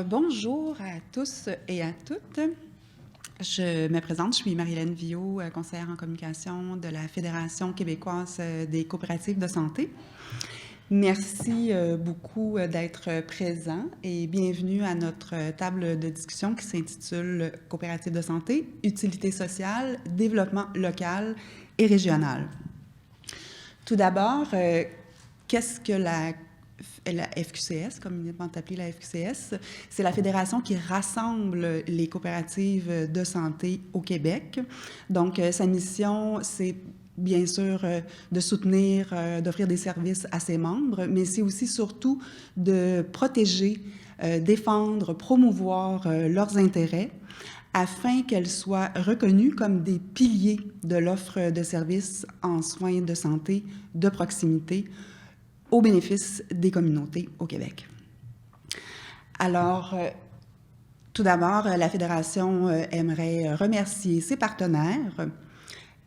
Bonjour à tous et à toutes. Je me présente, je suis Marie-Hélène Viault, conseillère en communication de la Fédération québécoise des coopératives de santé. Merci beaucoup d'être présent et bienvenue à notre table de discussion qui s'intitule « Coopératives de santé, utilité sociale, développement local et régional ». Tout d'abord, qu'est-ce que la FQCS, communément appelée la FQCS, c'est la fédération qui rassemble les coopératives de santé au Québec. Donc, sa mission, c'est bien sûr de soutenir, d'offrir des services à ses membres, mais c'est aussi surtout de protéger, défendre, promouvoir leurs intérêts afin qu'elles soient reconnues comme des piliers de l'offre de services en soins de santé de proximité au bénéfice des communautés au Québec. Alors, tout d'abord, la Fédération aimerait remercier ses partenaires,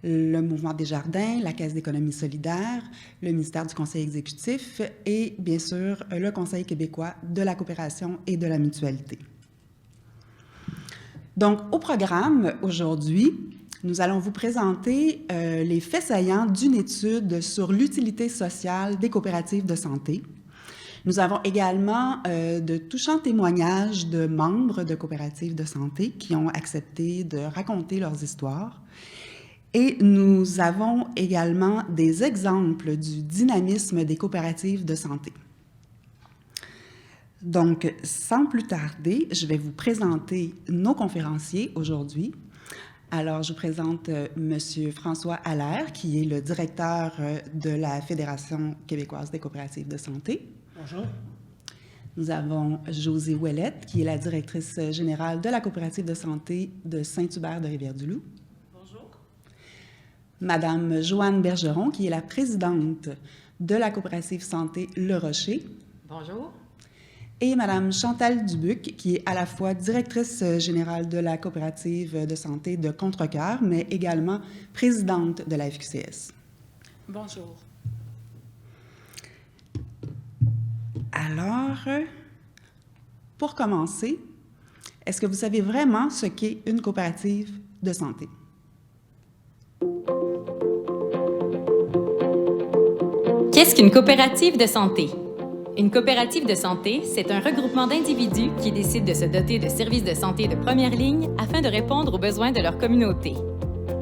le Mouvement Desjardins, la Caisse d'économie solidaire, le ministère du Conseil exécutif et, bien sûr, le Conseil québécois de la coopération et de la mutualité. Donc, au programme, aujourd'hui, nous allons vous présenter les faits saillants d'une étude sur l'utilité sociale des coopératives de santé. Nous avons également de touchants témoignages de membres de coopératives de santé qui ont accepté de raconter leurs histoires. Et nous avons également des exemples du dynamisme des coopératives de santé. Donc, sans plus tarder, je vais vous présenter nos conférenciers aujourd'hui. Alors, je vous présente M. François Allaire, qui est le directeur de la Fédération québécoise des coopératives de santé. Bonjour. Nous avons Josée Ouellette, qui est la directrice générale de la coopérative de santé de Saint-Hubert de Rivière-du-Loup. Bonjour. Madame Joanne Bergeron, qui est la présidente de la coopérative santé Le Rocher. Bonjour. Et Madame Chantal Dubuc, qui est à la fois directrice générale de la coopérative de santé de Contrecoeur, mais également présidente de la FQCS. Bonjour. Alors, pour commencer, est-ce que vous savez vraiment ce qu'est une coopérative de santé? Qu'est-ce qu'une coopérative de santé? Une coopérative de santé, c'est un regroupement d'individus qui décident de se doter de services de santé de première ligne afin de répondre aux besoins de leur communauté.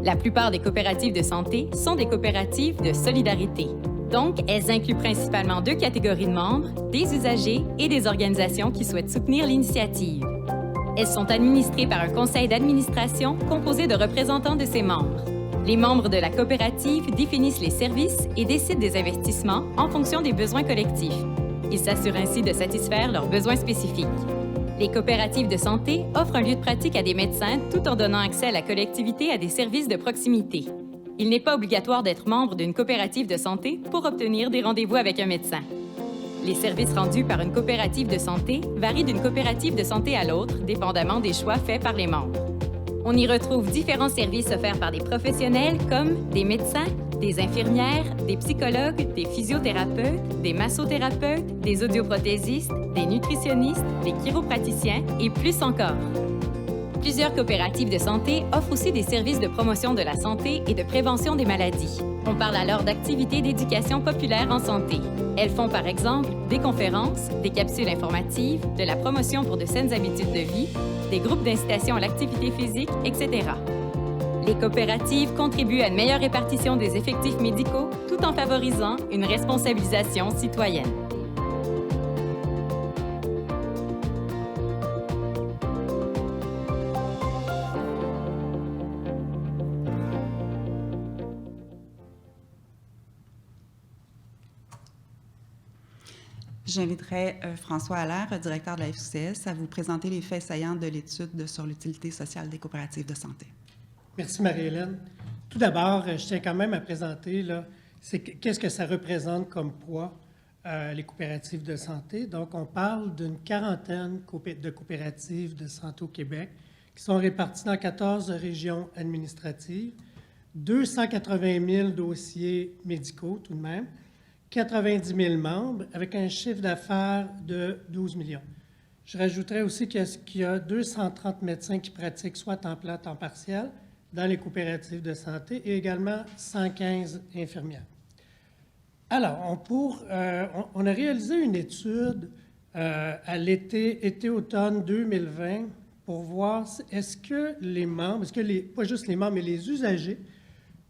La plupart des coopératives de santé sont des coopératives de solidarité. Donc, elles incluent principalement deux catégories de membres, des usagers et des organisations qui souhaitent soutenir l'initiative. Elles sont administrées par un conseil d'administration composé de représentants de ses membres. Les membres de la coopérative définissent les services et décident des investissements en fonction des besoins collectifs. Ils s'assurent ainsi de satisfaire leurs besoins spécifiques. Les coopératives de santé offrent un lieu de pratique à des médecins tout en donnant accès à la collectivité à des services de proximité. Il n'est pas obligatoire d'être membre d'une coopérative de santé pour obtenir des rendez-vous avec un médecin. Les services rendus par une coopérative de santé varient d'une coopérative de santé à l'autre, dépendamment des choix faits par les membres. On y retrouve différents services offerts par des professionnels comme des médecins, des infirmières, des psychologues, des physiothérapeutes, des massothérapeutes, des audioprothésistes, des nutritionnistes, des chiropraticiens et plus encore. Plusieurs coopératives de santé offrent aussi des services de promotion de la santé et de prévention des maladies. On parle alors d'activités d'éducation populaire en santé. Elles font par exemple des conférences, des capsules informatives, de la promotion pour de saines habitudes de vie, des groupes d'incitation à l'activité physique, etc. Les coopératives contribuent à une meilleure répartition des effectifs médicaux tout en favorisant une responsabilisation citoyenne. J'inviterai François Allaire, directeur de la FQCS, à vous présenter les faits saillants de l'étude sur l'utilité sociale des coopératives de santé. Merci, Marie-Hélène. Tout d'abord, je tiens quand même à présenter qu'est-ce que ça représente comme poids, les coopératives de santé. Donc, on parle d'une quarantaine de coopératives de santé au Québec qui sont réparties dans 14 régions administratives, 280 000 dossiers médicaux tout de même, 90 000 membres avec un chiffre d'affaires de 12 millions. Je rajouterais aussi qu'il y a 230 médecins qui pratiquent soit à temps plein, temps partiel dans les coopératives de santé et également 115 infirmières. Alors, on a réalisé une étude à été-automne 2020 pour voir est-ce que les membres, pas juste les membres, mais les usagers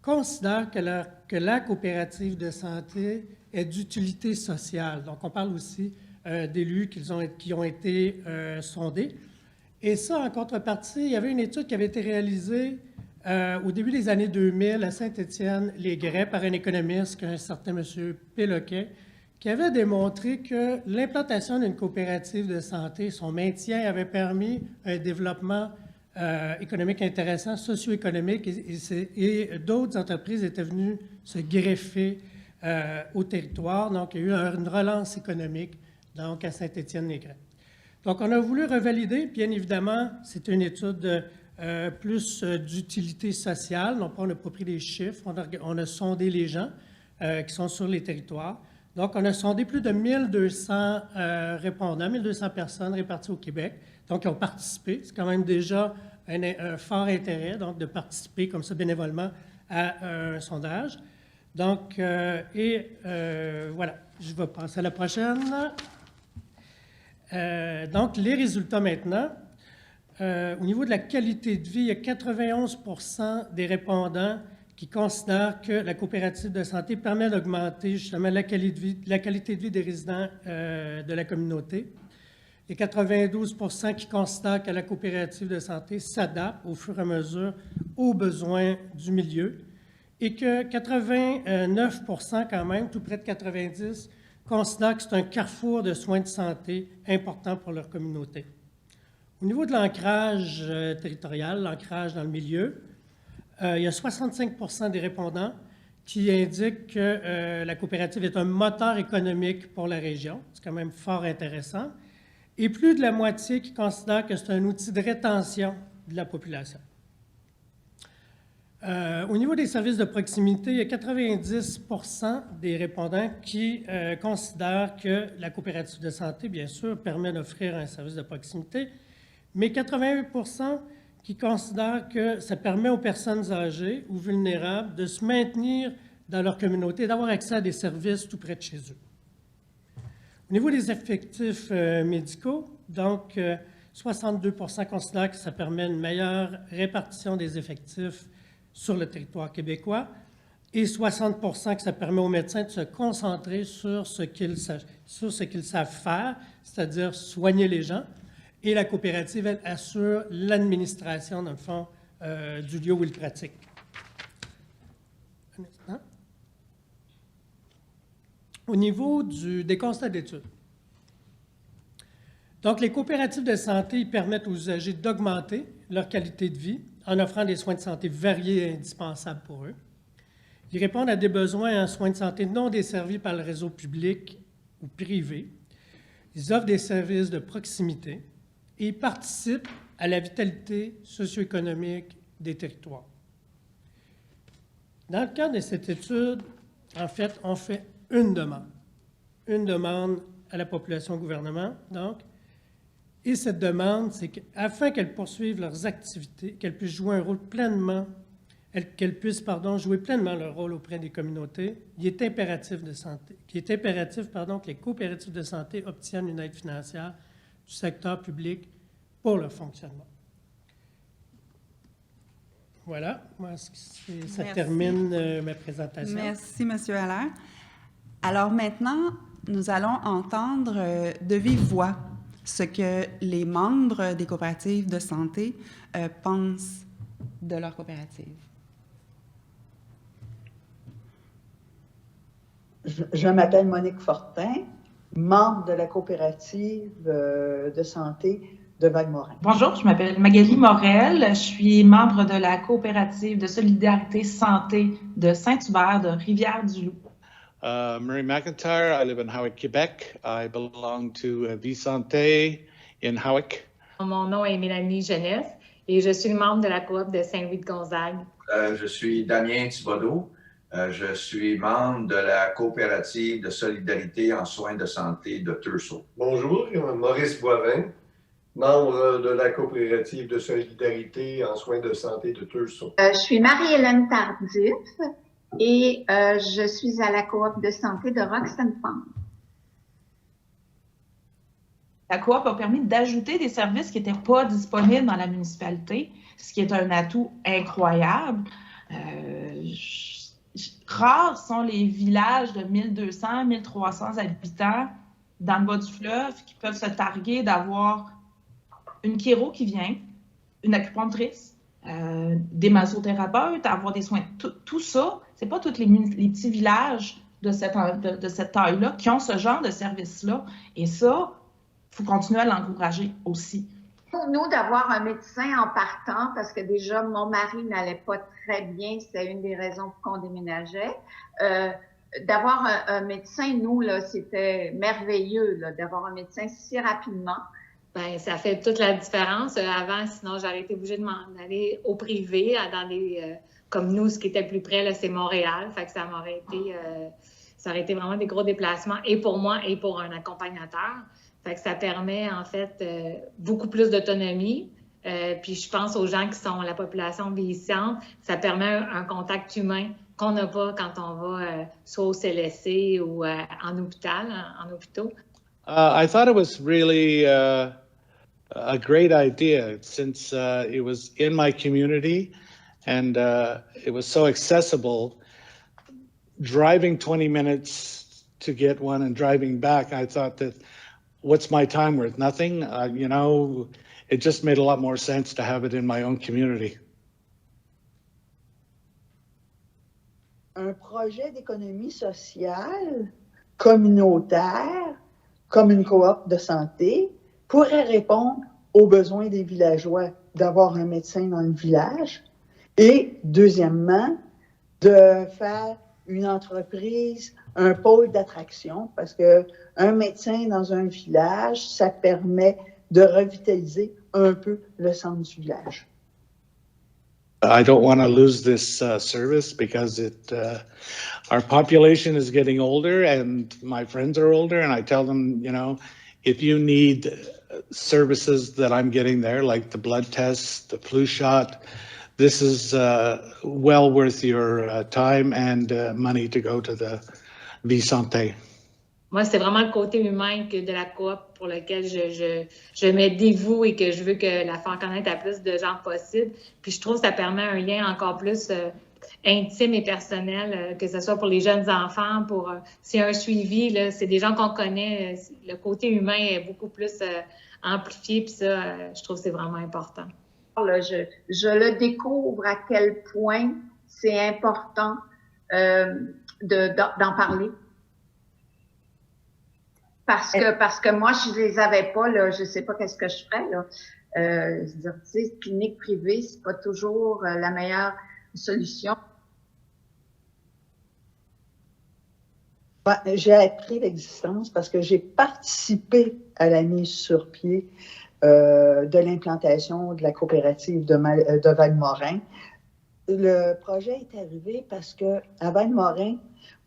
considèrent que la coopérative de santé est d'utilité sociale. Donc, on parle aussi d'élus qui ont été sondés. Et ça, en contrepartie, il y avait une étude qui avait été réalisée au début des années 2000 à Saint-Étienne-les-Grès par un économiste, un certain M. Péloquet, qui avait démontré que l'implantation d'une coopérative de santé, son maintien avait permis un développement économique intéressant, socio-économique, et d'autres entreprises étaient venues se greffer au territoire. Donc, il y a eu une relance économique donc, à Saint-Étienne-les-Grès. Donc, on a voulu revalider, bien évidemment, c'est une étude plus d'utilité sociale. Donc, on n'a pas pris des chiffres, on a sondé les gens qui sont sur les territoires. Donc, on a sondé plus de 1200 répondants, 1200 personnes réparties au Québec. Donc, ils ont participé. C'est quand même déjà un fort intérêt, donc, de participer comme ça bénévolement à un sondage. Donc, voilà, je vais passer à la prochaine. Donc, les résultats maintenant. Au niveau de la qualité de vie, il y a 91 % des répondants qui considèrent que la coopérative de santé permet d'augmenter justement la qualité de vie des résidents de la communauté. Et 92 % qui considèrent que la coopérative de santé s'adapte au fur et à mesure aux besoins du milieu. Et que 89 % quand même, tout près de 90 %, considèrent que c'est un carrefour de soins de santé important pour leur communauté. Au niveau de l'ancrage territorial, l'ancrage dans le milieu, il y a 65 % des répondants qui indiquent que la coopérative est un moteur économique pour la région. C'est quand même fort intéressant. Et plus de la moitié qui considèrent que c'est un outil de rétention de la population. Au niveau des services de proximité, il y a 90 % des répondants qui considèrent que la coopérative de santé, bien sûr, permet d'offrir un service de proximité, mais 88 % qui considèrent que ça permet aux personnes âgées ou vulnérables de se maintenir dans leur communauté, d'avoir accès à des services tout près de chez eux. Au niveau des effectifs médicaux, donc 62 % considèrent que ça permet une meilleure répartition des effectifs sur le territoire québécois et 60 % que ça permet aux médecins de se concentrer sur ce qu'ils savent faire, c'est-à-dire soigner les gens. Et la coopérative, elle, assure l'administration, dans le fond, du lieu où ils pratiquent. Un instant. Au niveau des constats d'études. Donc, les coopératives de santé ils permettent aux usagers d'augmenter leur qualité de vie en offrant des soins de santé variés et indispensables pour eux. Ils répondent à des besoins en soins de santé non desservis par le réseau public ou privé. Ils offrent des services de proximité et participent à la vitalité socio-économique des territoires. Dans le cadre de cette étude, en fait, on fait une demande à la population au gouvernement, donc, et cette demande, c'est qu'afin qu'elles poursuivent leurs activités, qu'elles puissent jouer un rôle pleinement, qu'elles puissent, jouer pleinement leur rôle auprès des communautés, il est impératif que les coopératives de santé obtiennent une aide financière du secteur public pour leur fonctionnement. Voilà, ça termine ma présentation. Merci, M. Allaire. Alors maintenant, nous allons entendre de vive voix ce que les membres des coopératives de santé pensent de leur coopérative. Je m'appelle Monique Fortin, membre de la coopérative de santé de Vagues-Morins. Bonjour, je m'appelle Magali Morel. Je suis membre de la coopérative de solidarité santé de Saint-Hubert de Rivière-du-Loup. Murray McIntyre, I live in Howick, Quebec. I belong to Vie-Santé in Howick. Mon nom est Mélanie Jeunesse et je suis membre de la coop de Saint-Louis-de-Gonzague. Je suis Damien Thibodeau. Je suis membre de la coopérative de solidarité en soins de santé de Tursault. Bonjour, Maurice Boivin. membre de la coopérative de solidarité en soins de santé de Tursault. Je suis Marie-Hélène Tardif et je suis à la coop de santé de Roxton Farm. La coop a permis d'ajouter des services qui n'étaient pas disponibles dans la municipalité, ce qui est un atout incroyable. Rares sont les villages de 1200, 1300 habitants dans le bas du fleuve qui peuvent se targuer d'avoir une chiro qui vient, une acupunctrice, des massothérapeutes, avoir des soins. Tout ça, c'est pas tous les petits villages de cette taille-là qui ont ce genre de service-là. Et ça, il faut continuer à l'encourager aussi. Pour nous, d'avoir un médecin en partant, parce que déjà, mon mari n'allait pas très bien, c'était une des raisons pour qu'on déménageait. D'avoir un médecin, nous, là, c'était merveilleux, là, d'avoir un médecin si rapidement. Bien, ça fait toute la différence. Avant, sinon, j'aurais été obligée de m'en aller au privé, dans des, comme nous, ce qui était plus près, là, c'est Montréal. Fait que ça aurait été vraiment des gros déplacements, et pour moi, et pour un accompagnateur. Fait que ça permet, en fait, beaucoup plus d'autonomie. Puis je pense aux gens qui sont la population vieillissante, ça permet un contact humain qu'on n'a pas quand on va soit au CLSC ou en hôpital, en hôpitaux. I thought it was really a great idea since it was in my community and it was so accessible. Driving 20 minutes to get one and driving back, I thought that what's my time worth? Nothing. You know, it just made a lot more sense to have it in my own community. Un projet d'économie sociale communautaire, comme une coop de santé, pourrait répondre aux besoins des villageois d'avoir un médecin dans le village et, deuxièmement, de faire une entreprise, un pôle d'attraction, parce qu'un médecin dans un village, ça permet de revitaliser un peu le centre du village. I don't want to lose this service because our population is getting older and my friends are older, and I tell them, you know, if you need services that I'm getting there, like the blood tests, the flu shot, this is well worth your time and money to go to the Vie Santé. Moi, c'est vraiment le côté humain de la coop pour lequel je me dévoue et que je veux que la faire connaître à plus de gens possible. Puis je trouve que ça permet un lien encore plus intime et personnel, que ce soit pour les jeunes enfants, pour s'il y a un suivi, là, c'est des gens qu'on connaît. Le côté humain est beaucoup plus amplifié, puis ça, je trouve que c'est vraiment important. Là, je le découvre à quel point c'est important d'en parler. Parce que moi, je les avais pas, là, je sais pas qu'est-ce que je ferais, là. Tu sais, clinique privée, c'est pas toujours la meilleure solution. J'ai appris l'existence parce que j'ai participé à la mise sur pied de l'implantation de la coopérative de Val-Morin. Le projet est arrivé parce que à Val-Morin,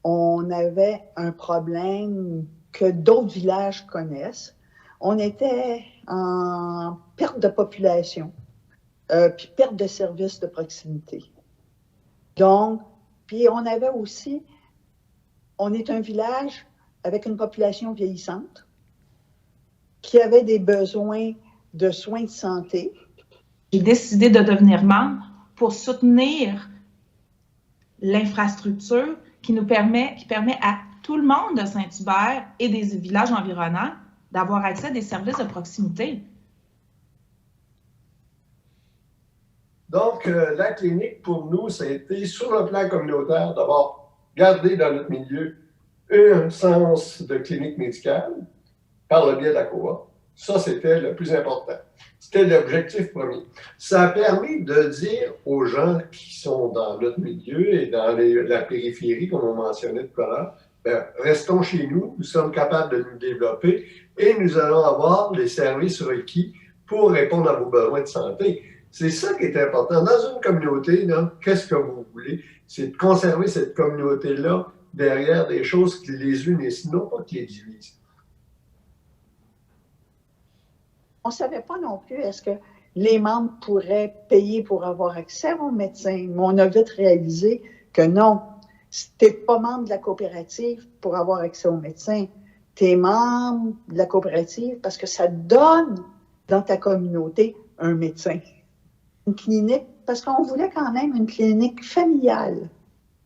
on avait un problème que d'autres villages connaissent. On était en perte de population, puis perte de services de proximité. Donc, puis on avait aussi, on est un village avec une population vieillissante qui avait des besoins de soins de santé. J'ai décidé de devenir membre pour soutenir l'infrastructure qui permet à tout le monde de Saint-Hubert et des villages environnants d'avoir accès à des services de proximité. Donc, la clinique, pour nous, ça a été, sur le plan communautaire, d'avoir gardé dans notre milieu un sens de clinique médicale par le biais de la coop. Ça, c'était le plus important. C'était l'objectif premier. Ça a permis de dire aux gens qui sont dans notre milieu et dans la périphérie, comme on mentionnait tout à l'heure, ben, restons chez nous, nous sommes capables de nous développer et nous allons avoir les services requis pour répondre à vos besoins de santé. C'est ça qui est important. Dans une communauté, qu'est-ce que vous voulez? C'est de conserver cette communauté-là derrière des choses qui les unissent, non pas qui les divisent. On ne savait pas non plus est-ce que les membres pourraient payer pour avoir accès au médecin, mais on a vite réalisé que non. Tu n'es pas membre de la coopérative pour avoir accès au médecin. Tu es membre de la coopérative parce que ça donne dans ta communauté un médecin. Une clinique, parce qu'on voulait quand même une clinique familiale,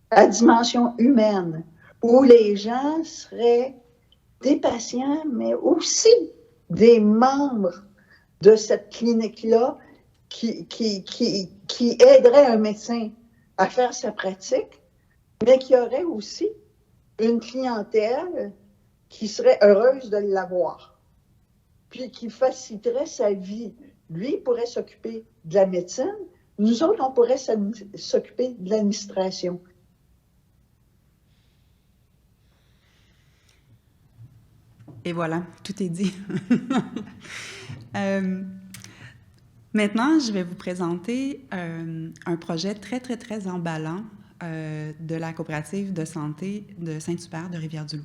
à dimension humaine, où les gens seraient des patients, mais aussi des membres de cette clinique-là qui aiderait un médecin à faire sa pratique, mais qui aurait aussi une clientèle qui serait heureuse de l'avoir, puis qui faciliterait sa vie. Lui, il pourrait s'occuper de la médecine, nous autres, on pourrait s'occuper de l'administration. Et voilà, tout est dit. Maintenant, je vais vous présenter un projet très, très, très emballant de la coopérative de santé de Saint-Hubert de Rivière-du-Loup.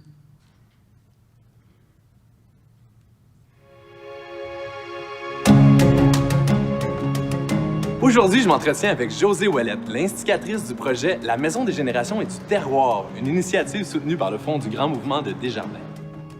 Aujourd'hui, je m'entretiens avec Josée Ouellette, l'instigatrice du projet La Maison des générations et du terroir, une initiative soutenue par le Fonds du Grand Mouvement de Desjardins.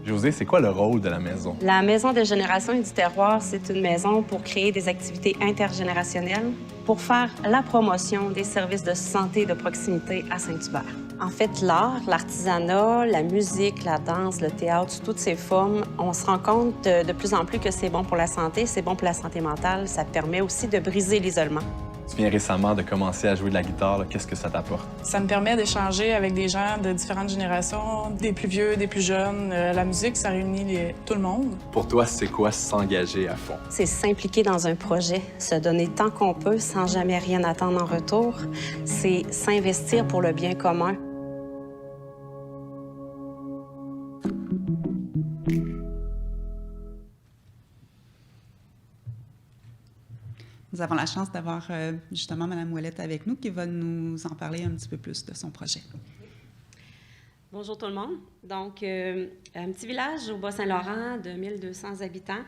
Josée, c'est quoi le rôle de la maison? La Maison des générations et du terroir, c'est une maison pour créer des activités intergénérationnelles pour faire la promotion des services de santé de proximité à Saint-Hubert. En fait, l'art, l'artisanat, la musique, la danse, le théâtre, sous toutes ces formes, on se rend compte de plus en plus que c'est bon pour la santé, c'est bon pour la santé mentale, ça permet aussi de briser l'isolement. Tu viens récemment de commencer à jouer de la guitare, qu'est-ce que ça t'apporte? Ça me permet d'échanger avec des gens de différentes générations, des plus vieux, des plus jeunes. La musique, ça réunit tout le monde. Pour toi, c'est quoi s'engager à fond? C'est s'impliquer dans un projet, se donner tant qu'on peut sans jamais rien attendre en retour. C'est s'investir pour le bien commun. Nous avons la chance d'avoir justement Mme Ouellette avec nous qui va nous en parler un petit peu plus de son projet. Bonjour tout le monde. Donc, un petit village au Bas-Saint-Laurent de 1200 habitants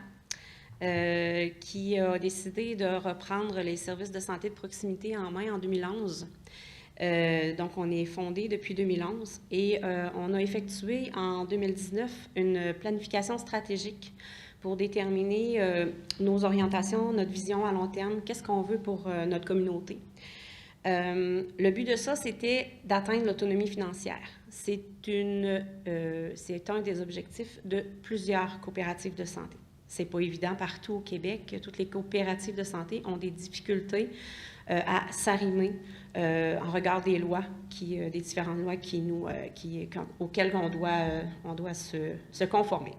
qui a décidé de reprendre les services de santé de proximité en main en 2011. Donc, on est fondé depuis 2011 et on a effectué en 2019 une planification stratégique pour déterminer nos orientations, notre vision à long terme, qu'est-ce qu'on veut pour notre communauté. Le but de ça, c'était d'atteindre l'autonomie financière. C'est un des objectifs de plusieurs coopératives de santé. C'est pas évident partout au Québec. Toutes les coopératives de santé ont des difficultés à s'arrimer en regard des lois, des différentes lois auxquelles on doit se conformer.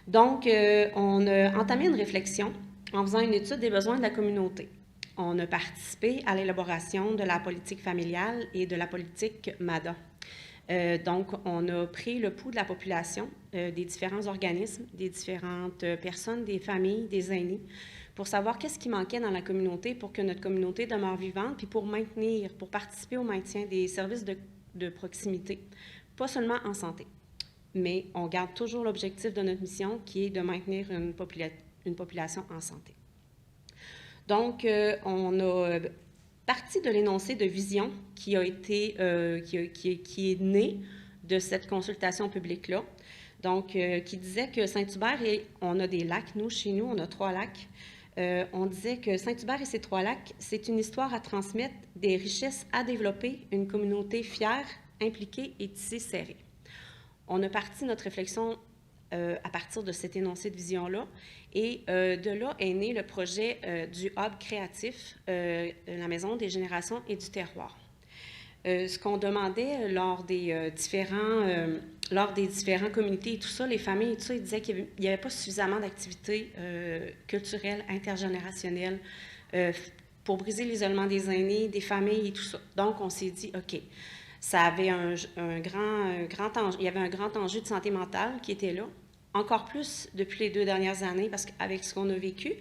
Donc, on a entamé une réflexion en faisant une étude des besoins de la communauté. On a participé à l'élaboration de la politique familiale et de la politique MADA. Donc, on a pris le pouls de la population, des différents organismes, des différentes personnes, des familles, des aînés, pour savoir qu'est-ce qui manquait dans la communauté pour que notre communauté demeure vivante, puis pour participer au maintien des services de proximité, pas seulement en santé. Mais on garde toujours l'objectif de notre mission qui est de maintenir une population en santé. Donc, on a parti de l'énoncé de vision qui est né de cette consultation publique-là. Donc, qui disait que Saint-Hubert, on a des lacs, chez nous, on a 3 lacs. On disait que Saint-Hubert et ses 3 lacs, c'est une histoire à transmettre, des richesses à développer, une communauté fière, impliquée et tissée serrée. On a parti notre réflexion à partir de cet énoncé de vision-là. Et de là est né le projet du Hub créatif, la Maison des générations et du terroir. Ce qu'on demandait lors des différents comités et tout ça, les familles et tout ça, ils disaient qu'il n'y avait pas suffisamment d'activités culturelles, intergénérationnelles pour briser l'isolement des aînés, des familles et tout ça. Donc, on s'est dit, OK, ça avait il y avait un grand enjeu de santé mentale qui était là, encore plus depuis les 2 dernières années, parce qu'avec ce qu'on a vécu.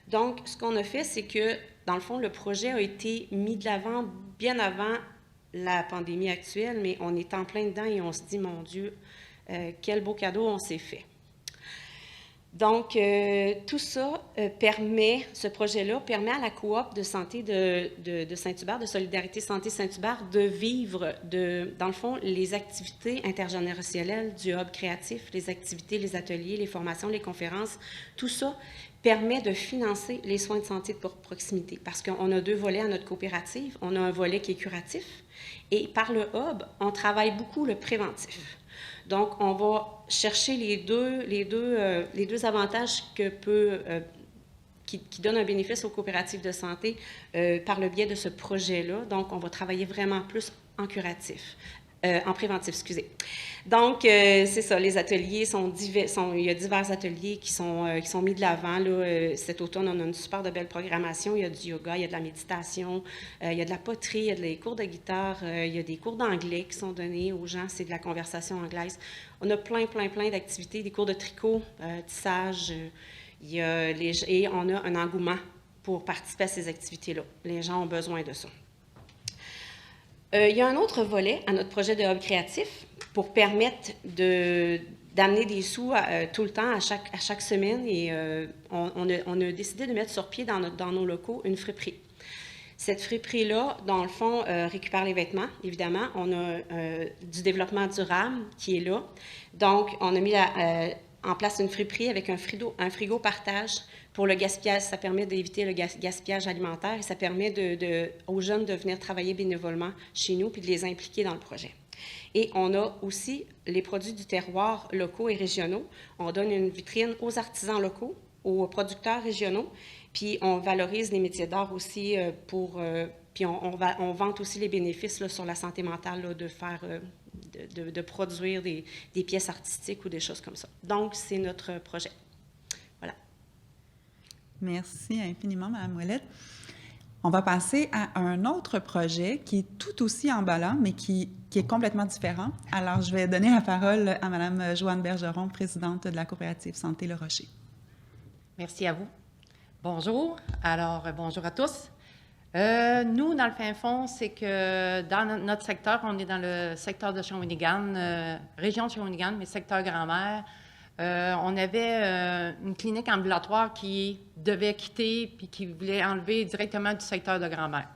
Donc, ce qu'on a fait, c'est que, dans le fond, le projet a été mis de l'avant bien avant la pandémie actuelle, mais on est en plein dedans et on se dit, mon Dieu, quel beau cadeau on s'est fait. Donc, tout ça ce projet-là permet à la coop de santé de Saint-Hubert, de Solidarité Santé Saint-Hubert, de vivre, dans le fond, les activités intergénérationnelles du hub créatif, les activités, les ateliers, les formations, les conférences, tout ça permet de financer les soins de santé de proximité parce qu'on a 2 volets à notre coopérative. On a un volet qui est curatif et par le hub, on travaille beaucoup le préventif. Donc, on va chercher les deux avantages qui donnent un bénéfice aux coopératives de santé par le biais de ce projet-là. Donc, on va travailler vraiment plus en curatif. En préventif, excusez. Donc, c'est ça, les ateliers il y a divers ateliers qui sont mis de l'avant. Cet automne, on a une super de belle programmation. Il y a du yoga, il y a de la méditation, il y a de la poterie, il y a des cours de guitare, il y a des cours d'anglais qui sont donnés aux gens. C'est de la conversation anglaise. On a plein d'activités, des cours de tricot, tissage. Et on a un engouement pour participer à ces activités-là. Les gens ont besoin de ça. Il y a un autre volet à notre projet de hub créatif pour permettre d'amener des sous tout le temps, à chaque semaine. Et on a décidé de mettre sur pied dans nos locaux une friperie. Cette friperie-là, dans le fond, récupère les vêtements, évidemment. On a du développement durable qui est là. Donc, on a mis en place une friperie avec un frigo partage pour le gaspillage. Ça permet d'éviter le gaspillage alimentaire et ça permet aux jeunes de venir travailler bénévolement chez nous puis de les impliquer dans le projet. Et on a aussi les produits du terroir locaux et régionaux. On donne une vitrine aux artisans locaux, aux producteurs régionaux, puis on valorise les métiers d'art aussi puis on vante aussi les bénéfices là, sur la santé mentale là, de produire des pièces artistiques ou des choses comme ça. Donc, c'est notre projet. Voilà. Merci infiniment, Mme Ouellette. On va passer à un autre projet qui est tout aussi emballant, mais qui est complètement différent. Alors, je vais donner la parole à Mme Joanne Bergeron, présidente de la coopérative Santé Le Rocher. Merci à vous. Bonjour. Alors, bonjour à tous. Nous, dans le fin fond, c'est que dans notre secteur, on est dans le secteur de Shawinigan, région de Shawinigan, mais secteur Grand-Mère. On avait une clinique ambulatoire qui devait quitter puis qui voulait enlever directement du secteur de Grand-Mère.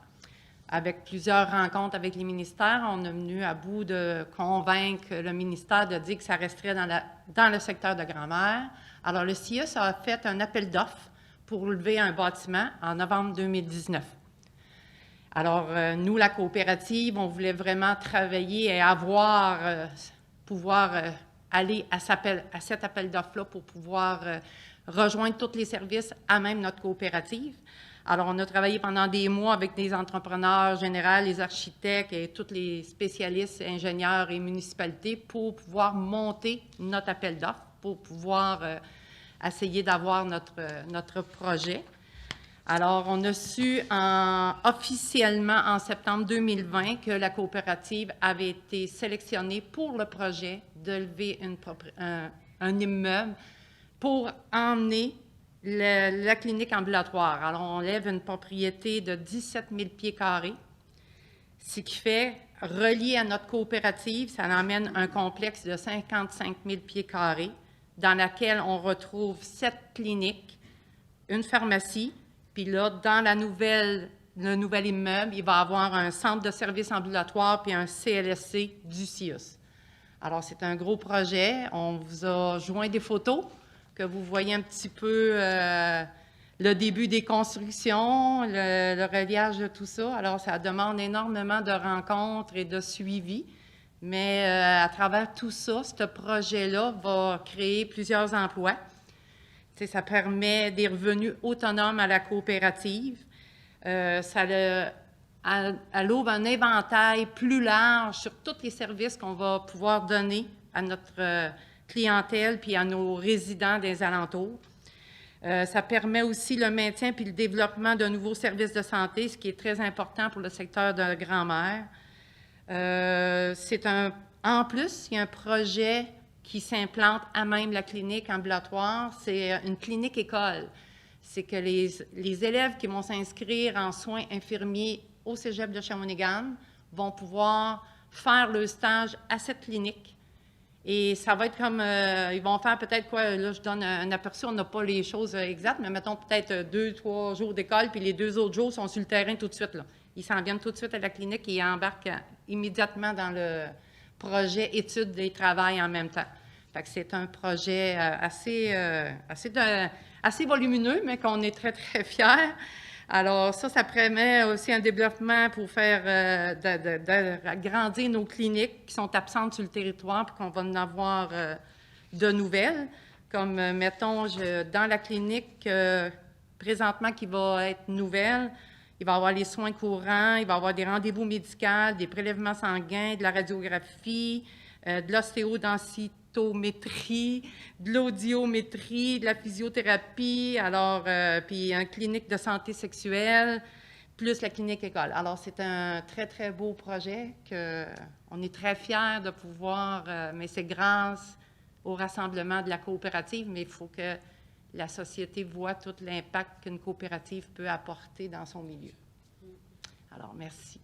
Avec plusieurs rencontres avec les ministères, on est venu à bout de convaincre le ministère de dire que ça resterait dans le secteur de Grand-Mère. Alors, le CIUS a fait un appel d'offres pour lever un bâtiment en novembre 2019. Alors, nous, la coopérative, on voulait vraiment travailler et pouvoir aller à cet appel d'offres-là pour pouvoir rejoindre tous les services à même notre coopérative. Alors, on a travaillé pendant des mois avec des entrepreneurs généraux, les architectes et tous les spécialistes, ingénieurs et municipalités pour pouvoir monter notre appel d'offres, pour pouvoir essayer d'avoir notre projet. Alors, on a su officiellement en septembre 2020 que la coopérative avait été sélectionnée pour le projet de lever un immeuble pour emmener la clinique ambulatoire. Alors, on lève une propriété de 17 000 pieds carrés, ce qui fait, relié à notre coopérative, ça emmène un complexe de 55 000 pieds carrés dans lequel on retrouve 7 cliniques, une pharmacie. Puis là, dans le nouvel immeuble, il va y avoir un centre de services ambulatoires puis un CLSC du CIUS. Alors, c'est un gros projet. On vous a joint des photos que vous voyez un petit peu le début des constructions, le reliage de tout ça. Alors, ça demande énormément de rencontres et de suivi. Mais à travers tout ça, ce projet-là va créer plusieurs emplois. Ça permet des revenus autonomes à la coopérative. Ça ouvre un éventail plus large sur tous les services qu'on va pouvoir donner à notre clientèle puis à nos résidents des alentours. Ça permet aussi le maintien puis le développement de nouveaux services de santé, ce qui est très important pour le secteur de Grand-Mère. En plus, il y a un projet qui s'implante à même la clinique ambulatoire, c'est une clinique-école. C'est que les élèves qui vont s'inscrire en soins infirmiers au cégep de Shawinigan vont pouvoir faire le stage à cette clinique Et ça va être comme, ils vont faire peut-être quoi, là je donne un aperçu, on n'a pas les choses exactes, mais mettons peut-être 2-3 jours d'école, puis les 2 autres jours sont sur le terrain tout de suite. Là. Ils s'en viennent tout de suite à la clinique et ils embarquent immédiatement dans le projet études et travail en même temps. Fait que c'est un projet assez volumineux, mais qu'on est très, très fiers. Alors ça permet aussi un développement pour faire agrandir nos cliniques qui sont absentes sur le territoire, puis qu'on va en avoir de nouvelles. Comme, mettons, dans la clinique présentement qui va être nouvelle, il va y avoir les soins courants, il va y avoir des rendez-vous médicaux, des prélèvements sanguins, de la radiographie, de l'ostéodensitométrie, de l'audiométrie, de la physiothérapie, alors, puis une clinique de santé sexuelle, plus la clinique école. Alors, c'est un très, très beau projet qu'on est très fiers de pouvoir, mais c'est grâce au rassemblement de la coopérative, mais il faut que la société voit tout l'impact qu'une coopérative peut apporter dans son milieu. Alors, merci.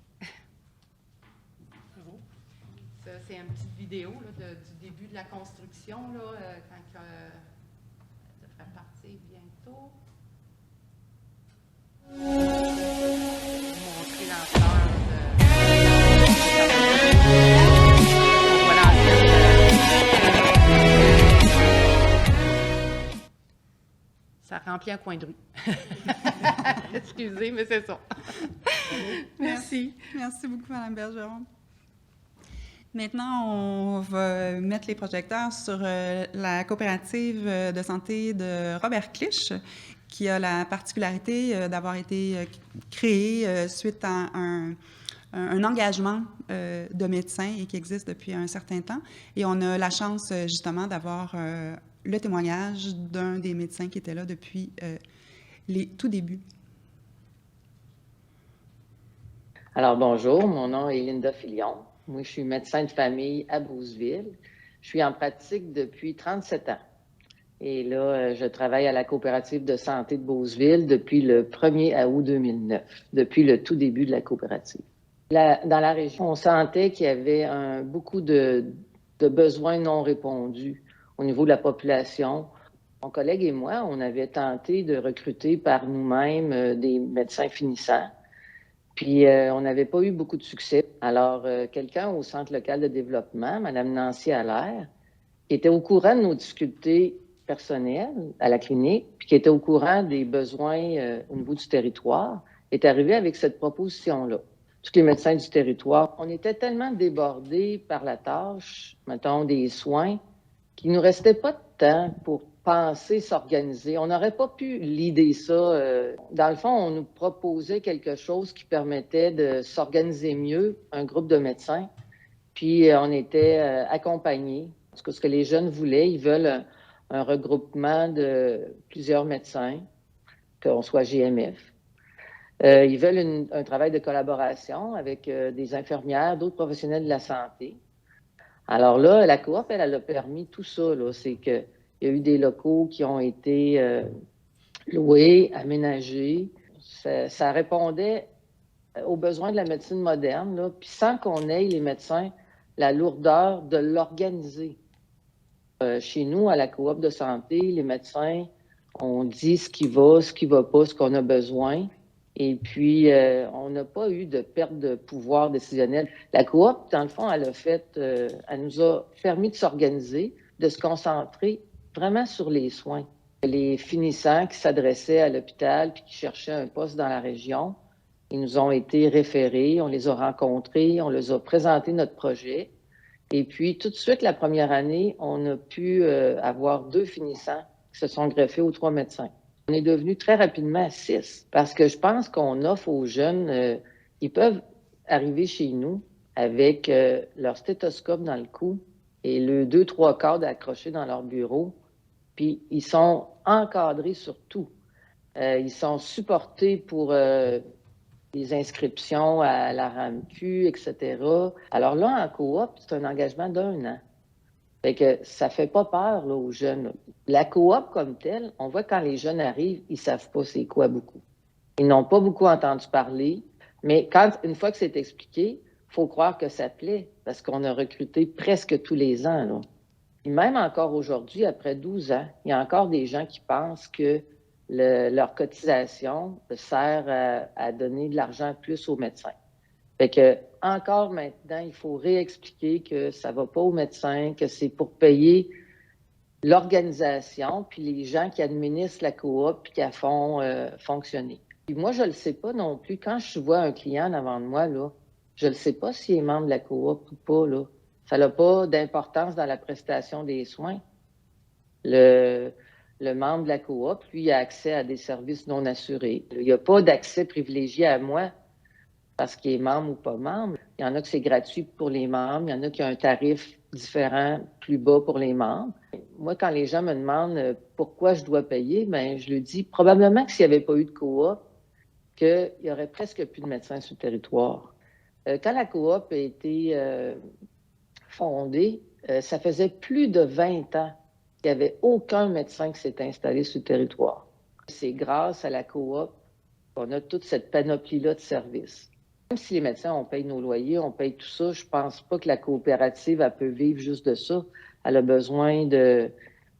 Ça, c'est une petite vidéo là, du début de la construction, là, quand elle devrait partir bientôt. Montrer l'ampleur ça remplit un coin de rue. Excusez, mais c'est ça. Merci. Merci beaucoup, Mme Bergeron. Maintenant, on va mettre les projecteurs sur la coopérative de santé de Robert Clich, qui a la particularité d'avoir été créée suite à un engagement de médecins et qui existe depuis un certain temps. Et on a la chance, justement, d'avoir le témoignage d'un des médecins qui était là depuis les tout débuts. Alors, bonjour, mon nom est Linda Filion. Moi, je suis médecin de famille à Beauceville. Je suis en pratique depuis 37 ans. Et là, je travaille à la coopérative de santé de Beauceville depuis le 1er août 2009, depuis le tout début de la coopérative. Dans la région, on sentait qu'il y avait beaucoup de besoins non répondus au niveau de la population. Mon collègue et moi, on avait tenté de recruter par nous-mêmes des médecins finissants. Puis, on n'avait pas eu beaucoup de succès. Alors, quelqu'un au Centre local de développement, Mme Nancy Allaire, qui était au courant de nos difficultés personnelles à la clinique, puis qui était au courant des besoins au niveau du territoire, est arrivé avec cette proposition-là. Tous les médecins du territoire, on était tellement débordés par la tâche, mettons, des soins, qu'il ne nous restait pas de temps pour penser, s'organiser. On n'aurait pas pu l'idée ça. Dans le fond, on nous proposait quelque chose qui permettait de s'organiser mieux, un groupe de médecins, puis on était accompagnés. Parce que ce que les jeunes voulaient, ils veulent un regroupement de plusieurs médecins, qu'on soit GMF. Ils veulent un travail de collaboration avec des infirmières, d'autres professionnels de la santé. Alors là, la coop, elle a permis tout ça. C'est qu'il y a eu des locaux qui ont été loués, aménagés. Ça répondait aux besoins de la médecine moderne, là, puis sans qu'on ait, les médecins, la lourdeur de l'organiser. Chez nous, à la coop de santé, les médecins, on dit ce qui va pas, ce qu'on a besoin. Et puis, on n'a pas eu de perte de pouvoir décisionnel. La coop, dans le fond, elle nous a permis de s'organiser, de se concentrer vraiment sur les soins. Les finissants qui s'adressaient à l'hôpital puis qui cherchaient un poste dans la région, ils nous ont été référés, on les a rencontrés, on les a présenté notre projet. Et puis, tout de suite, la première année, on a pu avoir 2 finissants qui se sont greffés aux 3 médecins. On est devenu très rapidement à 6 parce que je pense qu'on offre aux jeunes, ils peuvent arriver chez nous avec leur stéthoscope dans le cou et le 2-3 cadres accrochés dans leur bureau, puis ils sont encadrés sur tout. Ils sont supportés pour les inscriptions à la RAMQ, etc. Alors là, en coop, c'est un engagement d'1 an. Fait que ça fait pas peur là, aux jeunes. La coop comme telle, on voit quand les jeunes arrivent, ils savent pas c'est quoi beaucoup. Ils n'ont pas beaucoup entendu parler, mais une fois que c'est expliqué, il faut croire que ça plaît, parce qu'on a recruté presque tous les ans. Là. Et même encore aujourd'hui, après 12 ans, il y a encore des gens qui pensent que leur cotisation sert à donner de l'argent plus aux médecins. Fait que, encore maintenant, il faut réexpliquer que ça va pas aux médecins, que c'est pour payer l'organisation, puis les gens qui administrent la coop, puis qui la font fonctionner. Puis moi, je le sais pas non plus. Quand je vois un client devant de moi, là, je le sais pas s'il est membre de la coop ou pas, là. Ça n'a pas d'importance dans la prestation des soins. Le membre de la coop, lui, il a accès à des services non assurés. Il n'y a pas d'accès privilégié à moi parce qu'il est membre ou pas membre. Il y en a que c'est gratuit pour les membres, il y en a qui ont un tarif différent, plus bas pour les membres. Moi, quand les gens me demandent pourquoi je dois payer, bien, je leur dis probablement que s'il n'y avait pas eu de coop, qu'il y aurait presque plus de médecins sur le territoire. Quand la coop a été fondée, ça faisait plus de 20 ans qu'il n'y avait aucun médecin qui s'était installé sur le territoire. C'est grâce à la coop qu'on a toute cette panoplie-là de services. Même si les médecins, on paye nos loyers, on paye tout ça, je pense pas que la coopérative, elle peut vivre juste de ça. Elle a besoin de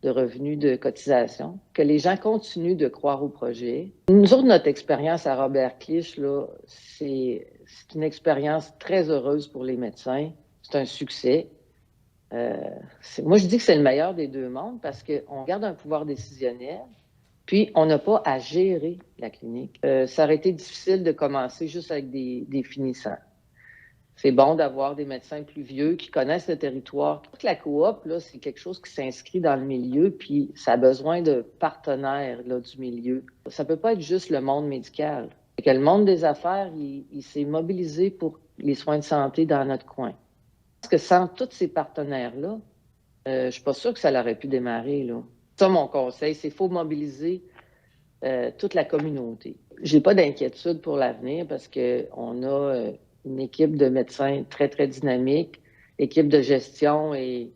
revenus de cotisation. Que les gens continuent de croire au projet. Nous autres, notre expérience à Robert Clich, là, c'est une expérience très heureuse pour les médecins. C'est un succès. Moi, je dis que c'est le meilleur des deux mondes parce qu'on garde un pouvoir décisionnel, puis on n'a pas à gérer la clinique. Ça aurait été difficile de commencer juste avec des finissants. C'est bon d'avoir des médecins plus vieux qui connaissent le territoire. Toute la coop, là, c'est quelque chose qui s'inscrit dans le milieu, puis ça a besoin de partenaires là, du milieu. Ça peut pas être juste le monde médical. Que le monde des affaires, il s'est mobilisé pour les soins de santé dans notre coin. Parce que sans tous ces partenaires-là, je suis pas sûre que ça aurait pu démarrer, là. Ça, mon conseil, c'est qu'il faut mobiliser toute la communauté. J'ai pas d'inquiétude pour l'avenir parce qu'on a une équipe de médecins très, très dynamique. L'équipe de gestion est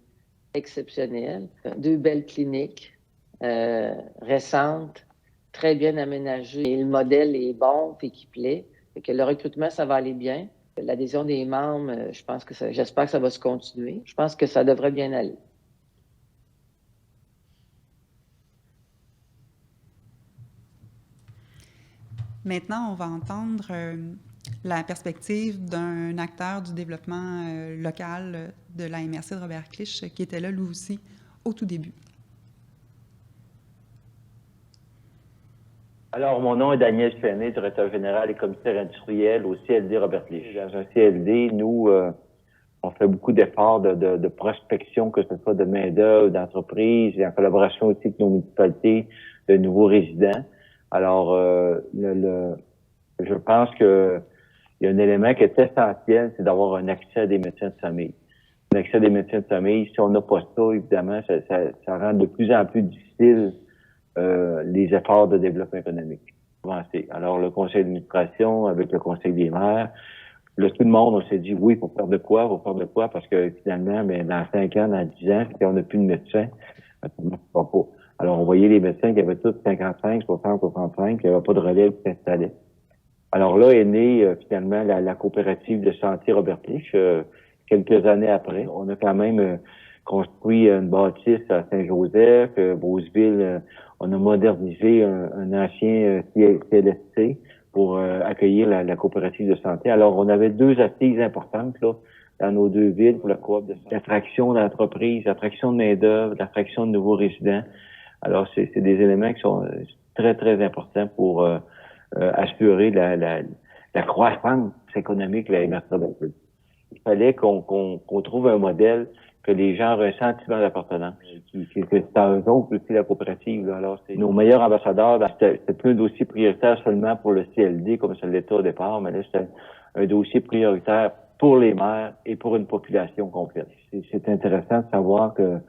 exceptionnelle. 2 belles cliniques récentes, très bien aménagées. Et le modèle est bon et qui plaît. Fait que le recrutement, ça va aller bien. L'adhésion des membres, j'espère que ça va se continuer. Je pense que ça devrait bien aller. Maintenant, on va entendre la perspective d'un acteur du développement local de la MRC de Robert Clich, qui était là, lui aussi, au tout début. Alors, mon nom est Daniel Fenet, directeur général et commissaire industriel au CLD Robert Clich. Dans un CLD, nous, on fait beaucoup d'efforts de prospection, que ce soit de main-d'œuvre, d'entreprise, et en collaboration aussi avec nos municipalités, de nouveaux résidents. Alors, je pense que il y a un élément qui est essentiel, c'est d'avoir un accès à des médecins de famille. Un accès à des médecins de famille, si on n'a pas ça, évidemment, ça rend de plus en plus difficile les efforts de développement économique. Alors, le conseil d'administration, avec le conseil des maires, là, tout le monde, on s'est dit, oui, il faut faire de quoi, parce que finalement, dans 5 ans, dans 10 ans, si on n'a plus de médecins, ça ne marchera pas. Alors, on voyait les médecins qui avaient tous 55, 60, 65, puis il n'y avait pas de relève qui s'installait. Alors là est née finalement la coopérative de santé Robert Clich. Quelques années après, on a quand même construit une bâtisse à Saint-Joseph, Beauceville. On a modernisé un ancien CLSC pour accueillir la coopérative de santé. Alors, on avait 2 assises importantes là dans nos 2 villes pour la coop de santé. L'attraction d'entreprises, l'attraction de main-d'œuvre, l'attraction de nouveaux résidents. Alors, c'est des éléments qui sont très, très importants pour assurer la croissance économique de la MRC Robert Clich. Il fallait qu'on trouve un modèle que les gens aient un sentiment d'appartenance. C'est à eux autres aussi la coopérative. Là. Alors, c'est nos meilleurs ambassadeurs. C'était plus un dossier prioritaire seulement pour le CLD, comme ça l'était au départ, mais là, c'était un dossier prioritaire pour les maires et pour une population complète. C'est intéressant de savoir que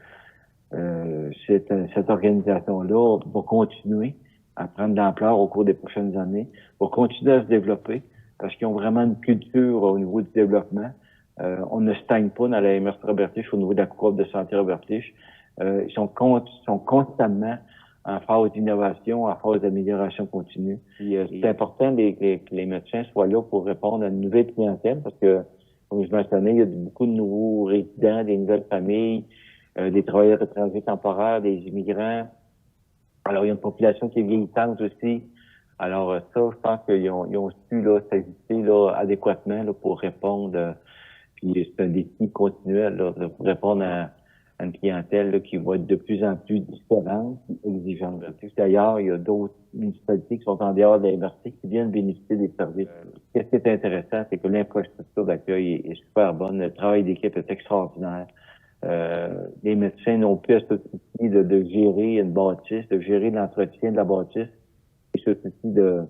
cette organisation-là va continuer à prendre de l'ampleur au cours des prochaines années, va continuer à se développer parce qu'ils ont vraiment une culture au niveau du développement. On ne stagne pas dans la MRC Robert Clich au niveau de la coop de santé Robert Clich. Ils sont constamment en phase d'innovation, en phase d'amélioration continue. C'est important que les médecins soient là pour répondre à une nouvelle clientèle parce que, comme je mentionnais, il y a beaucoup de nouveaux résidents, des nouvelles familles des travailleurs étrangers temporaires, des immigrants. Alors, il y a une population qui est vieillissante aussi. Alors, ça, je pense qu'ils ont su là, s'ajuster là, adéquatement là, pour répondre. Puis c'est un défi continuel là, pour répondre à une clientèle là, qui va être de plus en plus différente et exigeante. D'ailleurs, il y a d'autres municipalités qui sont en dehors de la MRC qui viennent bénéficier des services. Qu'est-ce qui est intéressant, c'est que l'infrastructure d'accueil est super bonne. Le travail d'équipe est extraordinaire. Les médecins n'ont plus à se soucier de gérer une bâtisse, de gérer l'entretien de la bâtisse, et se soucient de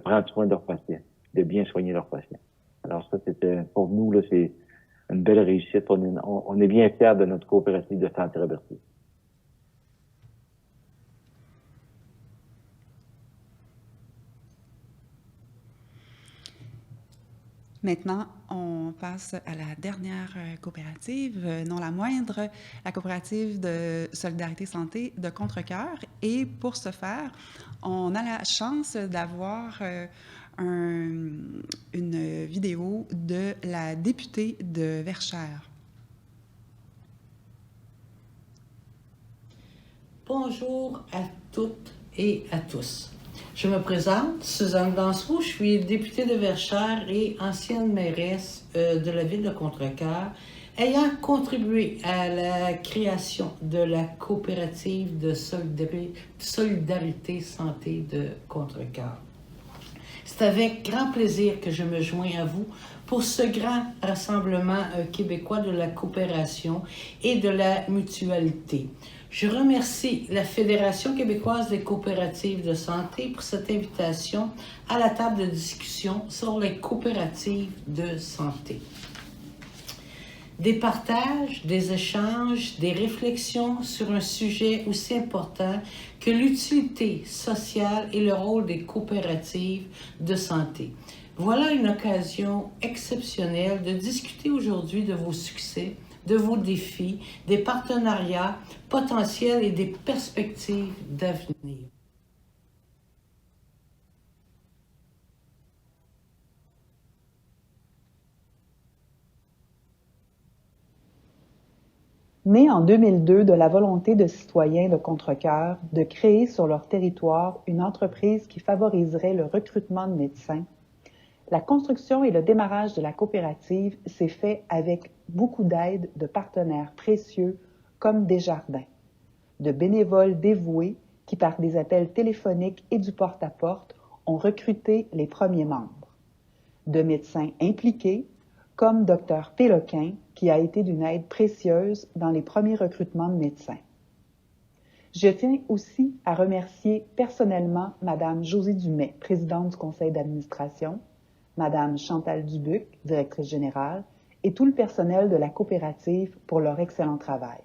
prendre soin de leurs patients, de bien soigner leurs patients. Alors ça, c'était pour nous, là, c'est une belle réussite. On est bien fiers de notre coopérative de santé Robertine. Maintenant, on passe à la dernière coopérative, non la moindre, la coopérative de Solidarité Santé de Contrecœur. Et pour ce faire, on a la chance d'avoir une vidéo de la députée de Verchères. Bonjour à toutes et à tous. Je me présente, Suzanne Dansereau, je suis députée de Verchères et ancienne mairesse de la ville de Contrecœur, ayant contribué à la création de la coopérative de Solidarité Santé de Contrecœur. C'est avec grand plaisir que je me joins à vous pour ce grand rassemblement québécois de la coopération et de la mutualité. Je remercie la Fédération québécoise des coopératives de santé pour cette invitation à la table de discussion sur les coopératives de santé. Des partages, des échanges, des réflexions sur un sujet aussi important que l'utilité sociale et le rôle des coopératives de santé. Voilà une occasion exceptionnelle de discuter aujourd'hui de vos succès, de vos défis, des partenariats potentiels et des perspectives d'avenir. Né en 2002 de la volonté de citoyens de Contrecœur de créer sur leur territoire une entreprise qui favoriserait le recrutement de médecins, la construction et le démarrage de la coopérative s'est fait avec beaucoup d'aide de partenaires précieux comme Desjardins, de bénévoles dévoués qui, par des appels téléphoniques et du porte-à-porte, ont recruté les premiers membres, de médecins impliqués comme Dr Péloquin, qui a été d'une aide précieuse dans les premiers recrutements de médecins. Je tiens aussi à remercier personnellement Mme Josée Dumais, présidente du conseil d'administration, Mme Chantal Dubuc, directrice générale, et tout le personnel de la coopérative pour leur excellent travail.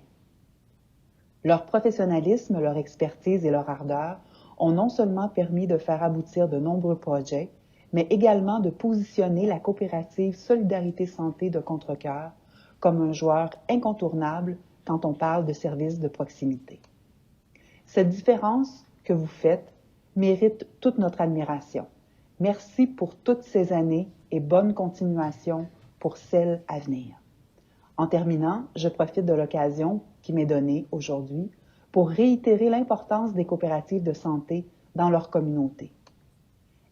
Leur professionnalisme, leur expertise et leur ardeur ont non seulement permis de faire aboutir de nombreux projets, mais également de positionner la coopérative Solidarité Santé de Contrecœur comme un joueur incontournable quand on parle de services de proximité. Cette différence que vous faites mérite toute notre admiration. Merci pour toutes ces années et bonne continuation pour celles à venir. En terminant, je profite de l'occasion qui m'est donnée aujourd'hui pour réitérer l'importance des coopératives de santé dans leur communauté.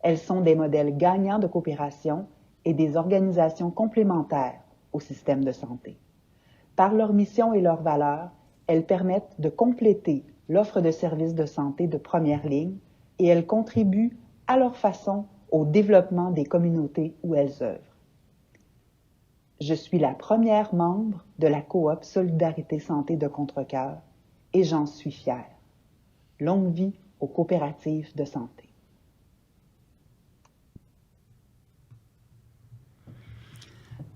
Elles sont des modèles gagnants de coopération et des organisations complémentaires au système de santé. Par leur mission et leurs valeurs, elles permettent de compléter l'offre de services de santé de première ligne et elles contribuent à leur façon au développement des communautés où elles œuvrent. Je suis la première membre de la coop Solidarité Santé de Contrecœur et j'en suis fière. Longue vie aux coopératives de santé.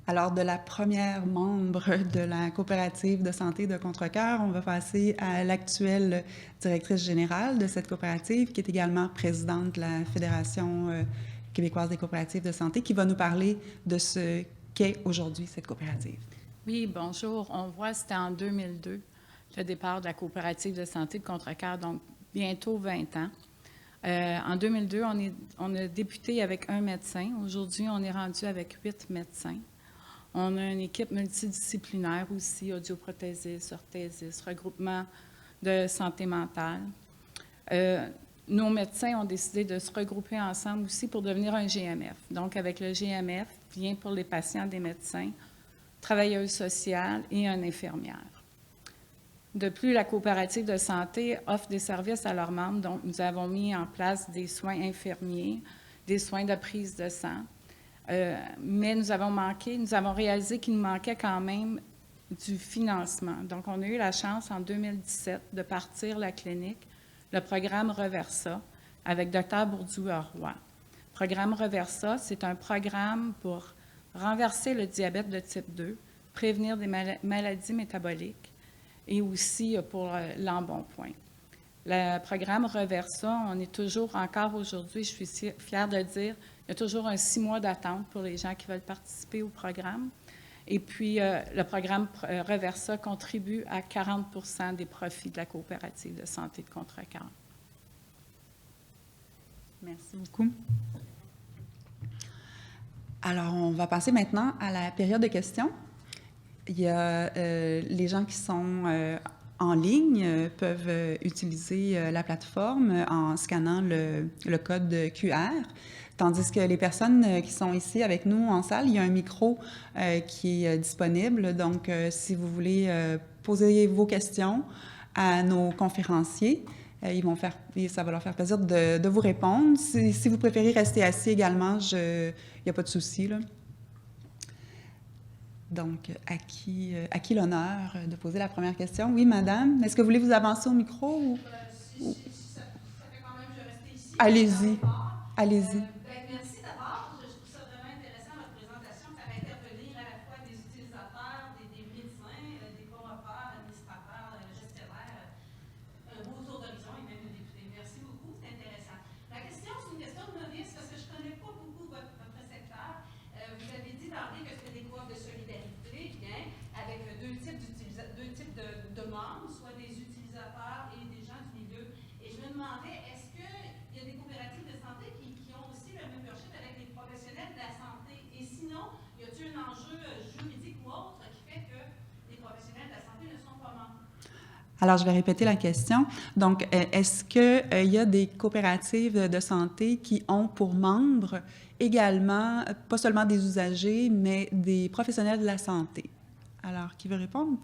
Alors, de la première membre de la coopérative de santé de Contrecœur, on va passer à l'actuelle directrice générale de cette coopérative, qui est également présidente de la Fédération québécoise des coopératives de santé, qui va nous parler de ce qu'est aujourd'hui cette coopérative. Oui, bonjour. On voit, c'était en 2002, le départ de la coopérative de santé de Contrecœur, donc bientôt 20 ans. En 2002, on a débuté avec un médecin. Aujourd'hui, on est rendu avec 8 médecins. On a une équipe multidisciplinaire aussi, audioprothésistes, orthésistes, regroupement de santé mentale. Nos médecins ont décidé de se regrouper ensemble aussi pour devenir un GMF. Donc, avec le GMF, vient pour les patients des médecins, travailleuses sociales et une infirmière. De plus, la coopérative de santé offre des services à leurs membres. Donc, nous avons mis en place des soins infirmiers, des soins de prise de sang. Mais nous avons réalisé qu'il nous manquait quand même du financement. Donc, on a eu la chance en 2017 de partir la clinique, le programme Reversa, avec Dr Bourdieu-Roy. Le programme Reversa, c'est un programme pour renverser le diabète de type 2, prévenir des maladies métaboliques et aussi pour l'embonpoint. Le programme Reversa, on est toujours, encore aujourd'hui, je suis fière de le dire, il y a toujours un 6 mois d'attente pour les gens qui veulent participer au programme. Et puis, le programme Reversa contribue à 40 des profits de la coopérative de santé de Contrecœur. Merci beaucoup. Alors, on va passer maintenant à la période de questions. Il y a les gens qui sont en ligne peuvent utiliser la plateforme en scannant le code QR, tandis que les personnes qui sont ici avec nous en salle, il y a un micro qui est disponible. Donc, si vous voulez poser vos questions à nos conférenciers, ça va leur faire plaisir de vous répondre. Si vous préférez rester assis également, il n'y a pas de souci, là. Donc, à qui l'honneur de poser la première question? Oui, madame. Est-ce que vous voulez vous avancer au micro? Ou... Si ça fait quand même, je vais rester ici. Allez-y. Allez-y. Merci d'abord. Je trouve ça vraiment intéressant, votre présentation. Ça va intervenir à la fois des utilisateurs, des médecins, des promoteurs, administrateurs, gestionnaires, un beau tour d'horizon et même des députés. Merci beaucoup, c'est intéressant. Ma question, c'est une question de novice parce que je ne connais pas beaucoup votre secteur. Vous avez dit d'emblée que c'était des coopes de solidarité, bien, avec deux types de membres, soit des utilisateurs et des gens du milieu. Et je me demandais, est-ce qu'il y a des coopératives de santé qui ont aussi le membership avec les professionnels de la santé? Et sinon, y a-t-il un enjeu juridique ou autre qui fait que les professionnels de la santé ne sont pas membres? Alors, je vais répéter la question. Donc, est-ce qu'il y a des coopératives de santé qui ont pour membres également, pas seulement des usagers, mais des professionnels de la santé? Alors, qui veut répondre?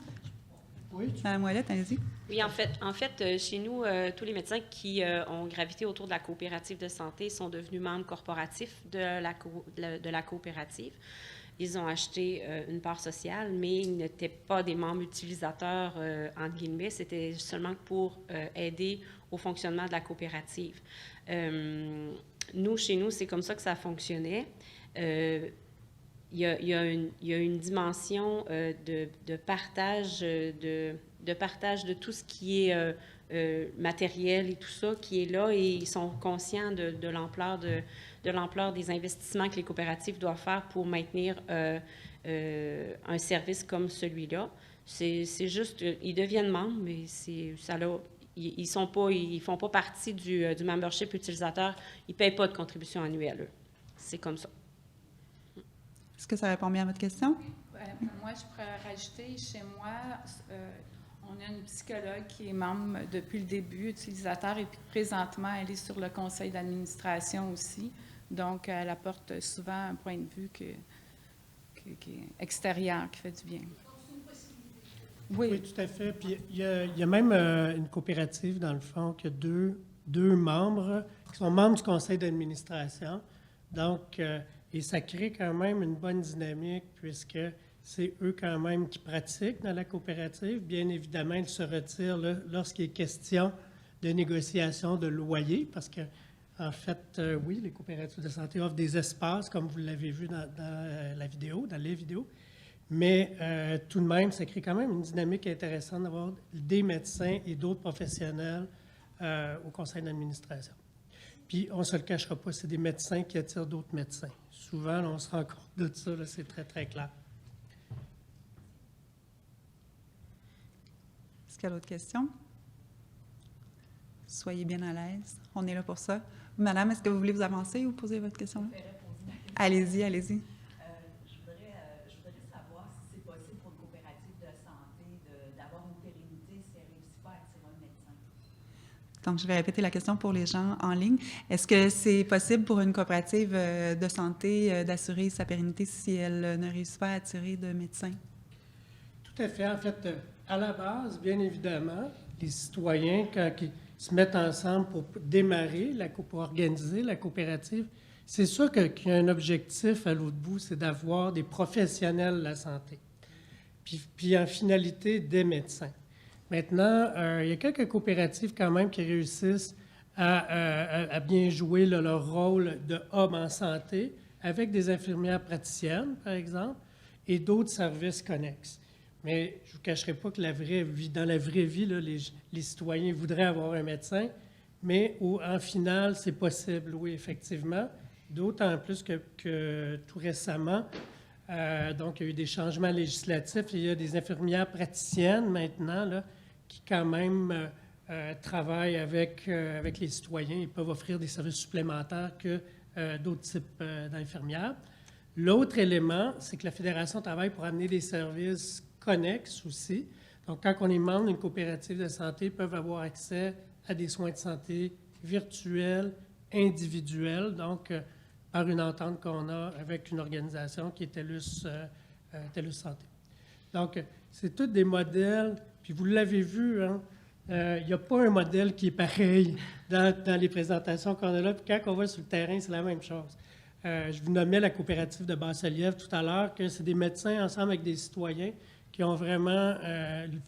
Oui. Mme Ouellette, allez-y. Oui, en fait, chez nous, tous les médecins qui ont gravité autour de la coopérative de santé sont devenus membres corporatifs de la coopérative. Ils ont acheté une part sociale, mais ils n'étaient pas des membres utilisateurs, entre guillemets. C'était seulement pour aider au fonctionnement de la coopérative. Chez nous, c'est comme ça que ça fonctionnait. Il y a une dimension de partage de tout ce qui est matériel et tout ça qui est là, et ils sont conscients de l'ampleur des investissements que les coopératives doivent faire pour maintenir un service comme celui-là. C'est juste, ils deviennent membres, mais ils font pas partie du membership utilisateur. Ils ne payent pas de contribution annuelle, eux. C'est comme ça. Est-ce que ça répond bien à votre question? Moi, je pourrais rajouter, chez moi, on a une psychologue qui est membre depuis le début, utilisateur, et puis présentement, elle est sur le conseil d'administration aussi. Donc, elle apporte souvent un point de vue qui est extérieur, qui fait du bien. Oui, tout à fait. Puis il y a même une coopérative, dans le fond, qui a deux membres qui sont membres du conseil d'administration. Donc, et ça crée quand même une bonne dynamique puisque c'est eux quand même qui pratiquent dans la coopérative. Bien évidemment, ils se retirent lorsqu'il est question de négociation de loyer parce que, en fait, oui, les coopératives de santé offrent des espaces, comme vous l'avez vu dans la vidéo, dans les vidéos. Mais tout de même, ça crée quand même une dynamique intéressante d'avoir des médecins et d'autres professionnels au conseil d'administration. Puis, on ne se le cachera pas, c'est des médecins qui attirent d'autres médecins. Souvent, là, on se rend compte de ça, là, c'est très, très clair. Est-ce qu'il y a d'autres questions? Soyez bien à l'aise. On est là pour ça. Madame, est-ce que vous voulez vous avancer ou poser votre question? Allez-y, allez-y. Je voudrais savoir Donc, je vais répéter la question pour les gens en ligne. Est-ce que c'est possible pour une coopérative de santé d'assurer sa pérennité si elle ne réussit pas à attirer de médecins? Tout à fait. En fait, à la base, bien évidemment, les citoyens, quand ils se mettent ensemble pour démarrer, pour organiser la coopérative, c'est sûr qu'il y a un objectif à l'autre bout, c'est d'avoir des professionnels de la santé. Puis en finalité, des médecins. Maintenant, il y a quelques coopératives quand même qui réussissent à bien jouer leur rôle de hub en santé avec des infirmières praticiennes, par exemple, et d'autres services connexes. Mais je ne vous cacherai pas que dans la vraie vie, là, les citoyens voudraient avoir un médecin, mais en final, c'est possible, oui, effectivement. D'autant plus que tout récemment, donc il y a eu des changements législatifs. Il y a des infirmières praticiennes maintenant là, qui quand même travaillent avec les citoyens. Ils peuvent offrir des services supplémentaires que d'autres types d'infirmières. L'autre élément, c'est que la Fédération travaille pour amener des services connexes aussi. Donc, quand on est membre d'une coopérative de santé, ils peuvent avoir accès à des soins de santé virtuels, individuels, donc par une entente qu'on a avec une organisation qui est TELUS Santé. Donc, c'est tous des modèles, puis vous l'avez vu, hein, il n'y a pas un modèle qui est pareil dans les présentations qu'on a là, puis quand on va sur le terrain, c'est la même chose. Je vous nommais la coopérative de Basse-Lièvre tout à l'heure, que c'est des médecins ensemble avec des citoyens qui ont vraiment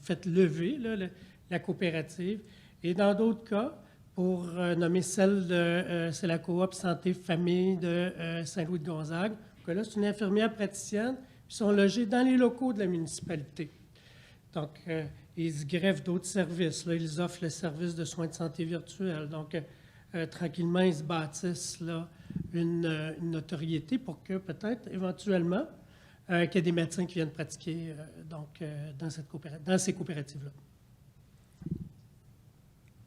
fait lever là, la coopérative. Et dans d'autres cas, pour nommer celle c'est la coop Santé Famille de Saint-Louis-de-Gonzague, que là, c'est une infirmière praticienne, qui sont logés dans les locaux de la municipalité. Donc, ils se greffent d'autres services. Là, ils offrent le service de soins de santé virtuels. Donc, tranquillement, ils se bâtissent là, une notoriété pour que peut-être, éventuellement, qu'il y ait des médecins qui viennent pratiquer dans ces coopératives-là.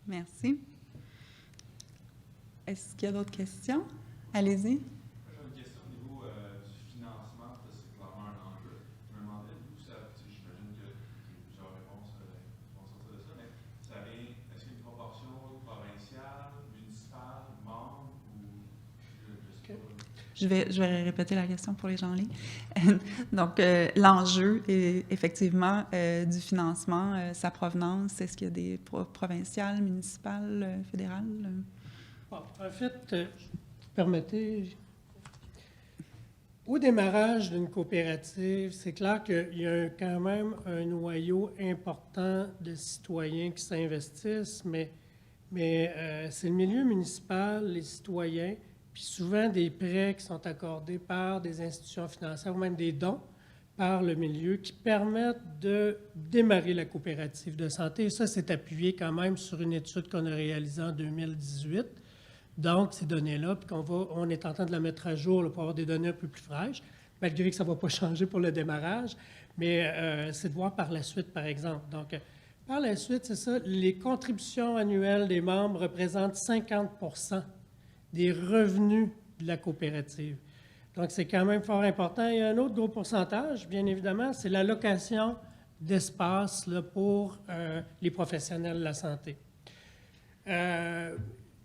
Merci. Est-ce qu'il y a d'autres questions? Allez-y. J'ai une question au niveau du financement, parce que c'est clairement un enjeu. Je me demandais d'où ça, j'imagine qu'il y a plusieurs réponses qui vont sortir de ça, mais ça vient, est-ce qu'il y a une proportion provinciale, municipale, membre ou je sais pas? Je vais répéter la question pour les gens en ligne. Donc, l'enjeu est effectivement du financement, sa provenance. Est-ce qu'il y a des provinciales, municipales, fédérales? Bon, en fait, vous permettez, au démarrage d'une coopérative, c'est clair qu'il y a quand même un noyau important de citoyens qui s'investissent, mais c'est le milieu municipal, les citoyens, puis souvent des prêts qui sont accordés par des institutions financières ou même des dons par le milieu qui permettent de démarrer la coopérative de santé. Et ça, c'est appuyé quand même sur une étude qu'on a réalisée en 2018. Donc, ces données-là, puis on est en train de la mettre à jour là, pour avoir des données un peu plus fraîches, malgré que ça ne va pas changer pour le démarrage, mais c'est de voir par la suite, par exemple. Donc, par la suite, c'est ça, les contributions annuelles des membres représentent 50% des revenus de la coopérative. Donc, c'est quand même fort important. Il y a un autre gros pourcentage, bien évidemment, c'est l'allocation d'espace là, pour les professionnels de la santé.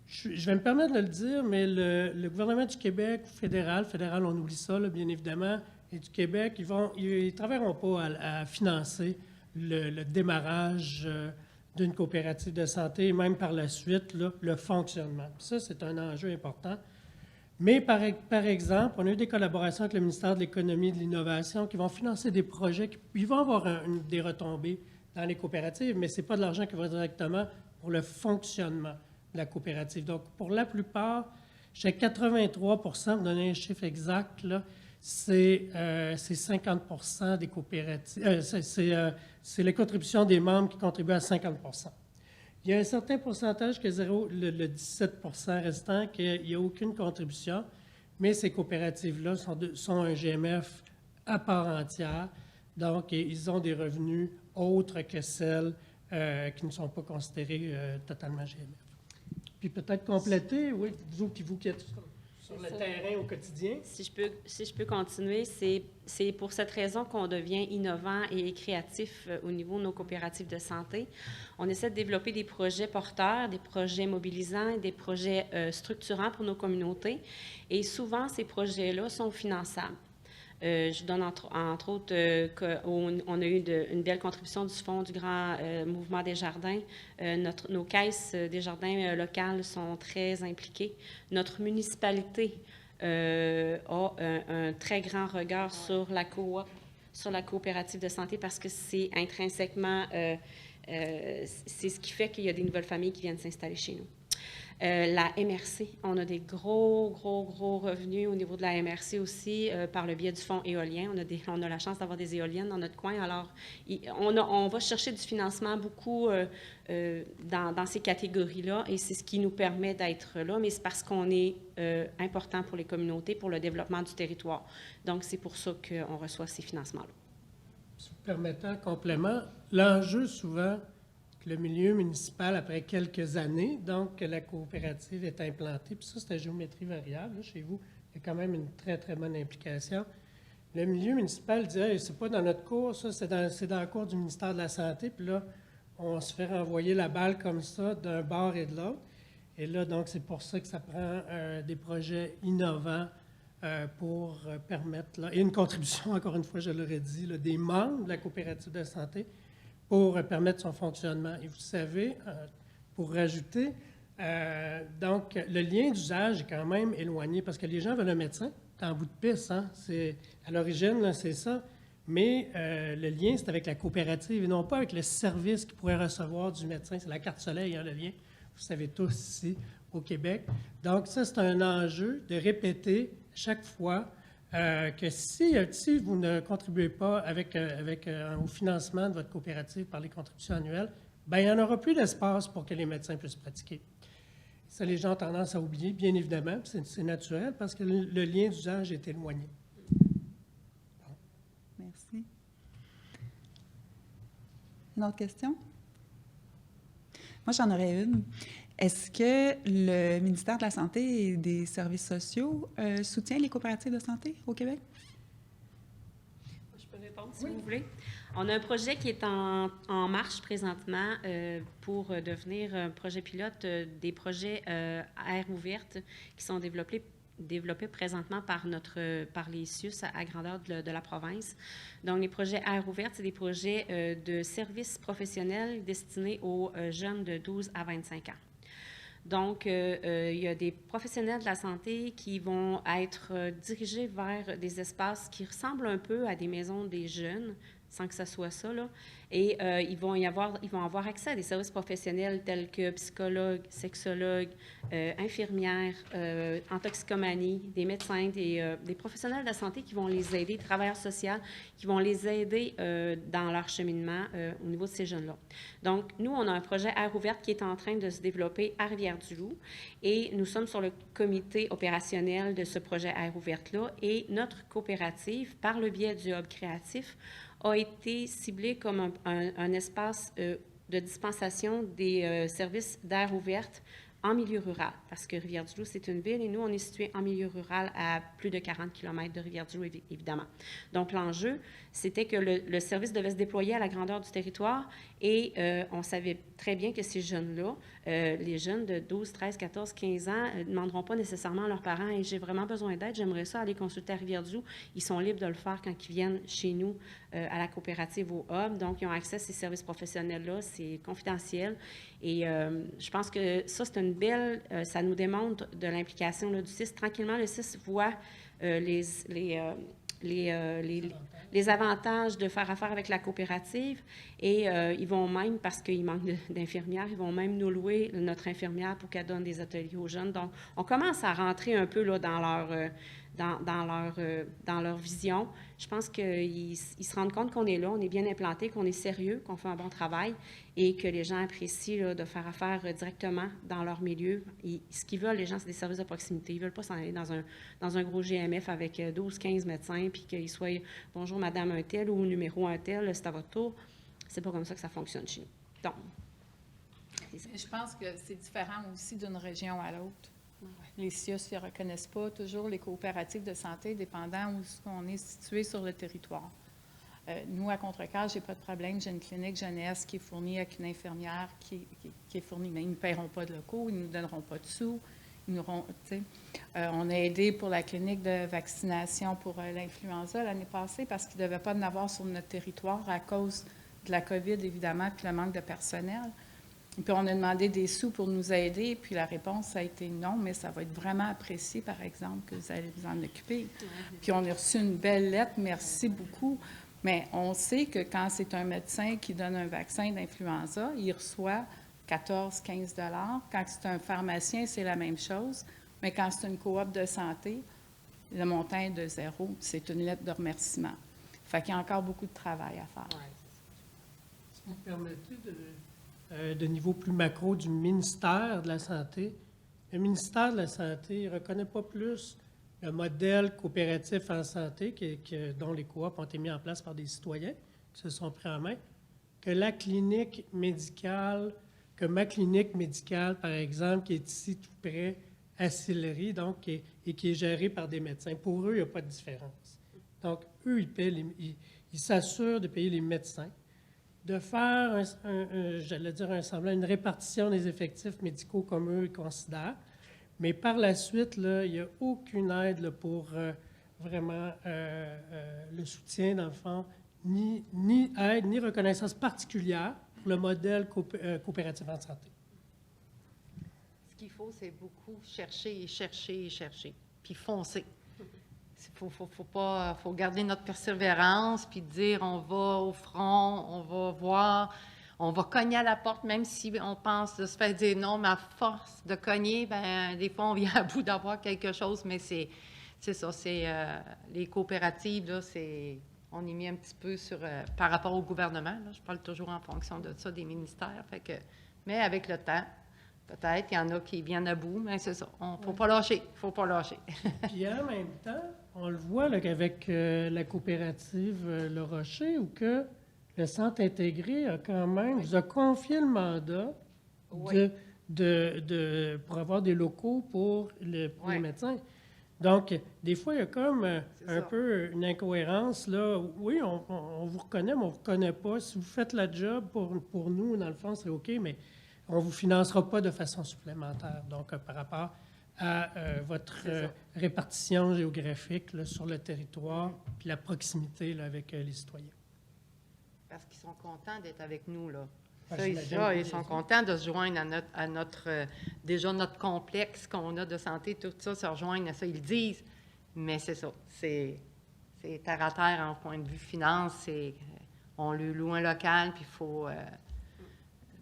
Je vais me permettre de le dire, mais le gouvernement du Québec, fédéral, on oublie ça, là, bien évidemment, et du Québec, ils ne travailleront pas à financer le démarrage d'une coopérative de santé et même par la suite, là, le fonctionnement. Puis ça, c'est un enjeu important. Mais par exemple, on a eu des collaborations avec le ministère de l'Économie et de l'Innovation qui vont financer des projets qui vont avoir des retombées dans les coopératives, mais ce n'est pas de l'argent qui va directement pour le fonctionnement de la coopérative. Donc, pour la plupart, chez 83 pour donner un chiffre exact, là, c'est 50 des coopératives. C'est les contributions des membres qui contribuent à 50 Il y a un certain pourcentage que le 17 restant, qu'il n'y a aucune contribution, mais ces coopératives-là sont un GMF à part entière. Donc, ils ont des revenus autres que celles qui ne sont pas considérées totalement GMF. Puis peut-être compléter, oui, vous qui êtes sur le terrain au quotidien. Si je peux continuer, c'est pour cette raison qu'on devient innovant et créatif au niveau de nos coopératives de santé. On essaie de développer des projets porteurs, des projets mobilisants, des projets structurants pour nos communautés. Et souvent, ces projets-là sont finançables. Je donne entre autres qu'on a eu une belle contribution du Fonds du Grand Mouvement des Jardins. Nos caisses des jardins locales sont très impliquées. Notre municipalité a un très grand regard sur la coop, sur la coopérative de santé parce que c'est intrinsèquement, c'est ce qui fait qu'il y a des nouvelles familles qui viennent s'installer chez nous. La MRC, on a des gros revenus au niveau de la MRC aussi par le biais du fonds éolien. On a la chance d'avoir des éoliennes dans notre coin. Alors, on va chercher du financement beaucoup dans ces catégories-là et c'est ce qui nous permet d'être là, mais c'est parce qu'on est important pour les communautés, pour le développement du territoire. Donc, c'est pour ça qu'on reçoit ces financements-là. Si vous permettez un complément, l'enjeu souvent, le milieu municipal, après quelques années, donc que la coopérative est implantée, puis ça, c'est la géométrie variable. Là, chez vous, il y a quand même une très, très bonne implication. Le milieu municipal dit hey, c'est pas dans notre cours, ça, c'est dans le cours du ministère de la Santé, puis là, on se fait renvoyer la balle comme ça d'un bord et de l'autre. Et là, donc, c'est pour ça que ça prend des projets innovants pour permettre, là, et une contribution, encore une fois, je l'aurais dit, là, des membres de la coopérative de santé, pour permettre son fonctionnement. Et vous savez, pour rajouter, donc, le lien d'usage est quand même éloigné parce que les gens veulent un médecin, c'est en bout de piste, hein? À l'origine, là, c'est ça. Mais le lien, c'est avec la coopérative et non pas avec le service qu'ils pourraient recevoir du médecin. C'est la carte soleil, hein, le lien. Vous savez tous ici au Québec. Donc, ça, c'est un enjeu de répéter chaque fois que si vous ne contribuez pas au financement de votre coopérative par les contributions annuelles, bien, il n'y en aura plus d'espace pour que les médecins puissent pratiquer. Ça, les gens ont tendance à oublier, bien évidemment, c'est naturel parce que le lien d'usage est éloigné. Bon. Merci. Une autre question? Moi, j'en aurais une. Est-ce que le ministère de la Santé et des Services sociaux soutient les coopératives de santé au Québec? Je peux répondre si vous voulez. On a un projet qui est en marche présentement pour devenir un projet pilote des projets aires ouvertes qui sont développés présentement par les CIUS à grandeur de la province. Donc, les projets aires ouvertes, c'est des projets de services professionnels destinés aux jeunes de 12 à 25 ans. Donc, il y a des professionnels de la santé qui vont être dirigés vers des espaces qui ressemblent un peu à des maisons des jeunes, sans que ça soit ça, là. Et ils vont avoir accès à des services professionnels tels que psychologues, sexologues, infirmières, en toxicomanie, des médecins, des professionnels de la santé qui vont les aider, travailleurs sociaux, qui vont les aider dans leur cheminement au niveau de ces jeunes-là. Donc, nous, on a un projet Aires ouvertes qui est en train de se développer à Rivière-du-Loup et nous sommes sur le comité opérationnel de ce projet Aires ouvertes-là et notre coopérative, par le biais du Hub créatif, a été ciblé comme un espace de dispensation des services d'air ouverte en milieu rural, parce que Rivière-du-Loup, c'est une ville et nous, on est situé en milieu rural à plus de 40 km de Rivière-du-Loup, évidemment. Donc, l'enjeu, c'était que le service devait se déployer à la grandeur du territoire et on savait très bien que ces jeunes-là, les jeunes de 12, 13, 14, 15 ans, ne demanderont pas nécessairement à leurs parents « Hey, j'ai vraiment besoin d'aide, j'aimerais ça aller consulter à Rivière-du-Loup ». Ils sont libres de le faire quand ils viennent chez nous à la coopérative au Hub. Donc, ils ont accès à ces services professionnels-là, c'est confidentiel. Et je pense que ça, c'est une belle... ça nous démontre de l'implication du CIS. Tranquillement, le CIS voit les avantages de faire affaire avec la coopérative et ils vont même, parce qu'il manque d'infirmières, ils vont même nous louer notre infirmière pour qu'elle donne des ateliers aux jeunes. Donc, on commence à rentrer un peu là, dans leur vision. Je pense qu'ils se rendent compte qu'on est là, on est bien implanté, qu'on est sérieux, qu'on fait un bon travail et que les gens apprécient là, de faire affaire directement dans leur milieu. Et ce qu'ils veulent, les gens, c'est des services de proximité. Ils ne veulent pas s'en aller dans un gros GMF avec 12, 15 médecins puis qu'ils soient « Bonjour, madame un tel » ou « Numéro un tel, c'est à votre tour ». C'est pas comme ça que ça fonctionne chez nous. Donc, je pense que c'est différent aussi d'une région à l'autre. Les CIUS ne reconnaissent pas toujours les coopératives de santé, dépendant où on est situé sur le territoire. Nous, à Contrecœur, je n'ai pas de problème. J'ai une clinique jeunesse qui est fournie avec une infirmière qui est fournie, mais ils ne paieront pas de locaux, ils ne nous donneront pas de sous. On a aidé pour la clinique de vaccination pour l'influenza l'année passée parce qu'il ne devait pas en avoir sur notre territoire à cause de la COVID, évidemment, puis le manque de personnel. Et puis, on a demandé des sous pour nous aider, puis la réponse a été non, mais ça va être vraiment apprécié, par exemple, que vous allez vous en occuper. Puis, on a reçu une belle lettre, merci beaucoup, mais on sait que quand c'est un médecin qui donne un vaccin d'influenza, il reçoit 14-15 $. Quand c'est un pharmacien, c'est la même chose, mais quand c'est une coop de santé, le montant est de 0, c'est une lettre de remerciement. Fait qu'il y a encore beaucoup de travail à faire. Si vous permettez de niveau plus macro du ministère de la Santé, le ministère de la Santé ne reconnaît pas plus le modèle coopératif en santé dont les coops ont été mis en place par des citoyens qui se sont pris en main, que la clinique médicale, que ma clinique médicale, par exemple, qui est ici tout près à Sillery, donc, et qui est gérée par des médecins. Pour eux, il n'y a pas de différence. Donc, eux, ils s'assurent de payer les médecins, de faire, j'allais dire un semblant, une répartition des effectifs médicaux comme eux ils considèrent. Mais par la suite, là, il n'y a aucune aide là, pour vraiment le soutien, dans le fond, ni aide, ni reconnaissance particulière pour le modèle coopératif en santé. Ce qu'il faut, c'est beaucoup chercher et chercher et chercher, puis foncer. Faut garder notre persévérance, puis dire on va au front, on va voir, on va cogner à la porte, même si on pense de se faire dire non, mais à force de cogner, ben des fois on vient à bout d'avoir quelque chose, mais c'est ça, c'est les coopératives, là, on est mis un petit peu sur par rapport au gouvernement, là, je parle toujours en fonction de ça, des ministères, mais avec le temps, peut-être, il y en a qui viennent à bout, mais c'est ça. Il ne faut pas lâcher. Il ne faut pas lâcher. Puis en même temps, on le voit là, qu'avec la coopérative Le Rocher, où que le centre intégré a quand même, vous a confié le mandat pour avoir des locaux pour les médecins. Donc, des fois, il y a comme un peu une incohérence. Là. Oui, on vous reconnaît, mais on ne vous reconnaît pas. Si vous faites la job pour nous, dans le fond, c'est OK, mais on ne vous financera pas de façon supplémentaire. Donc, par rapport à votre répartition géographique là, sur le territoire, puis la proximité là, avec les citoyens. Parce qu'ils sont contents d'être avec nous, là. Ils sont contents de se joindre à notre déjà notre complexe qu'on a de santé, tout ça, se rejoindre à ça, ils le disent. Mais c'est ça, c'est terre à terre en point de vue finance, on lui loue un local, puis il faut...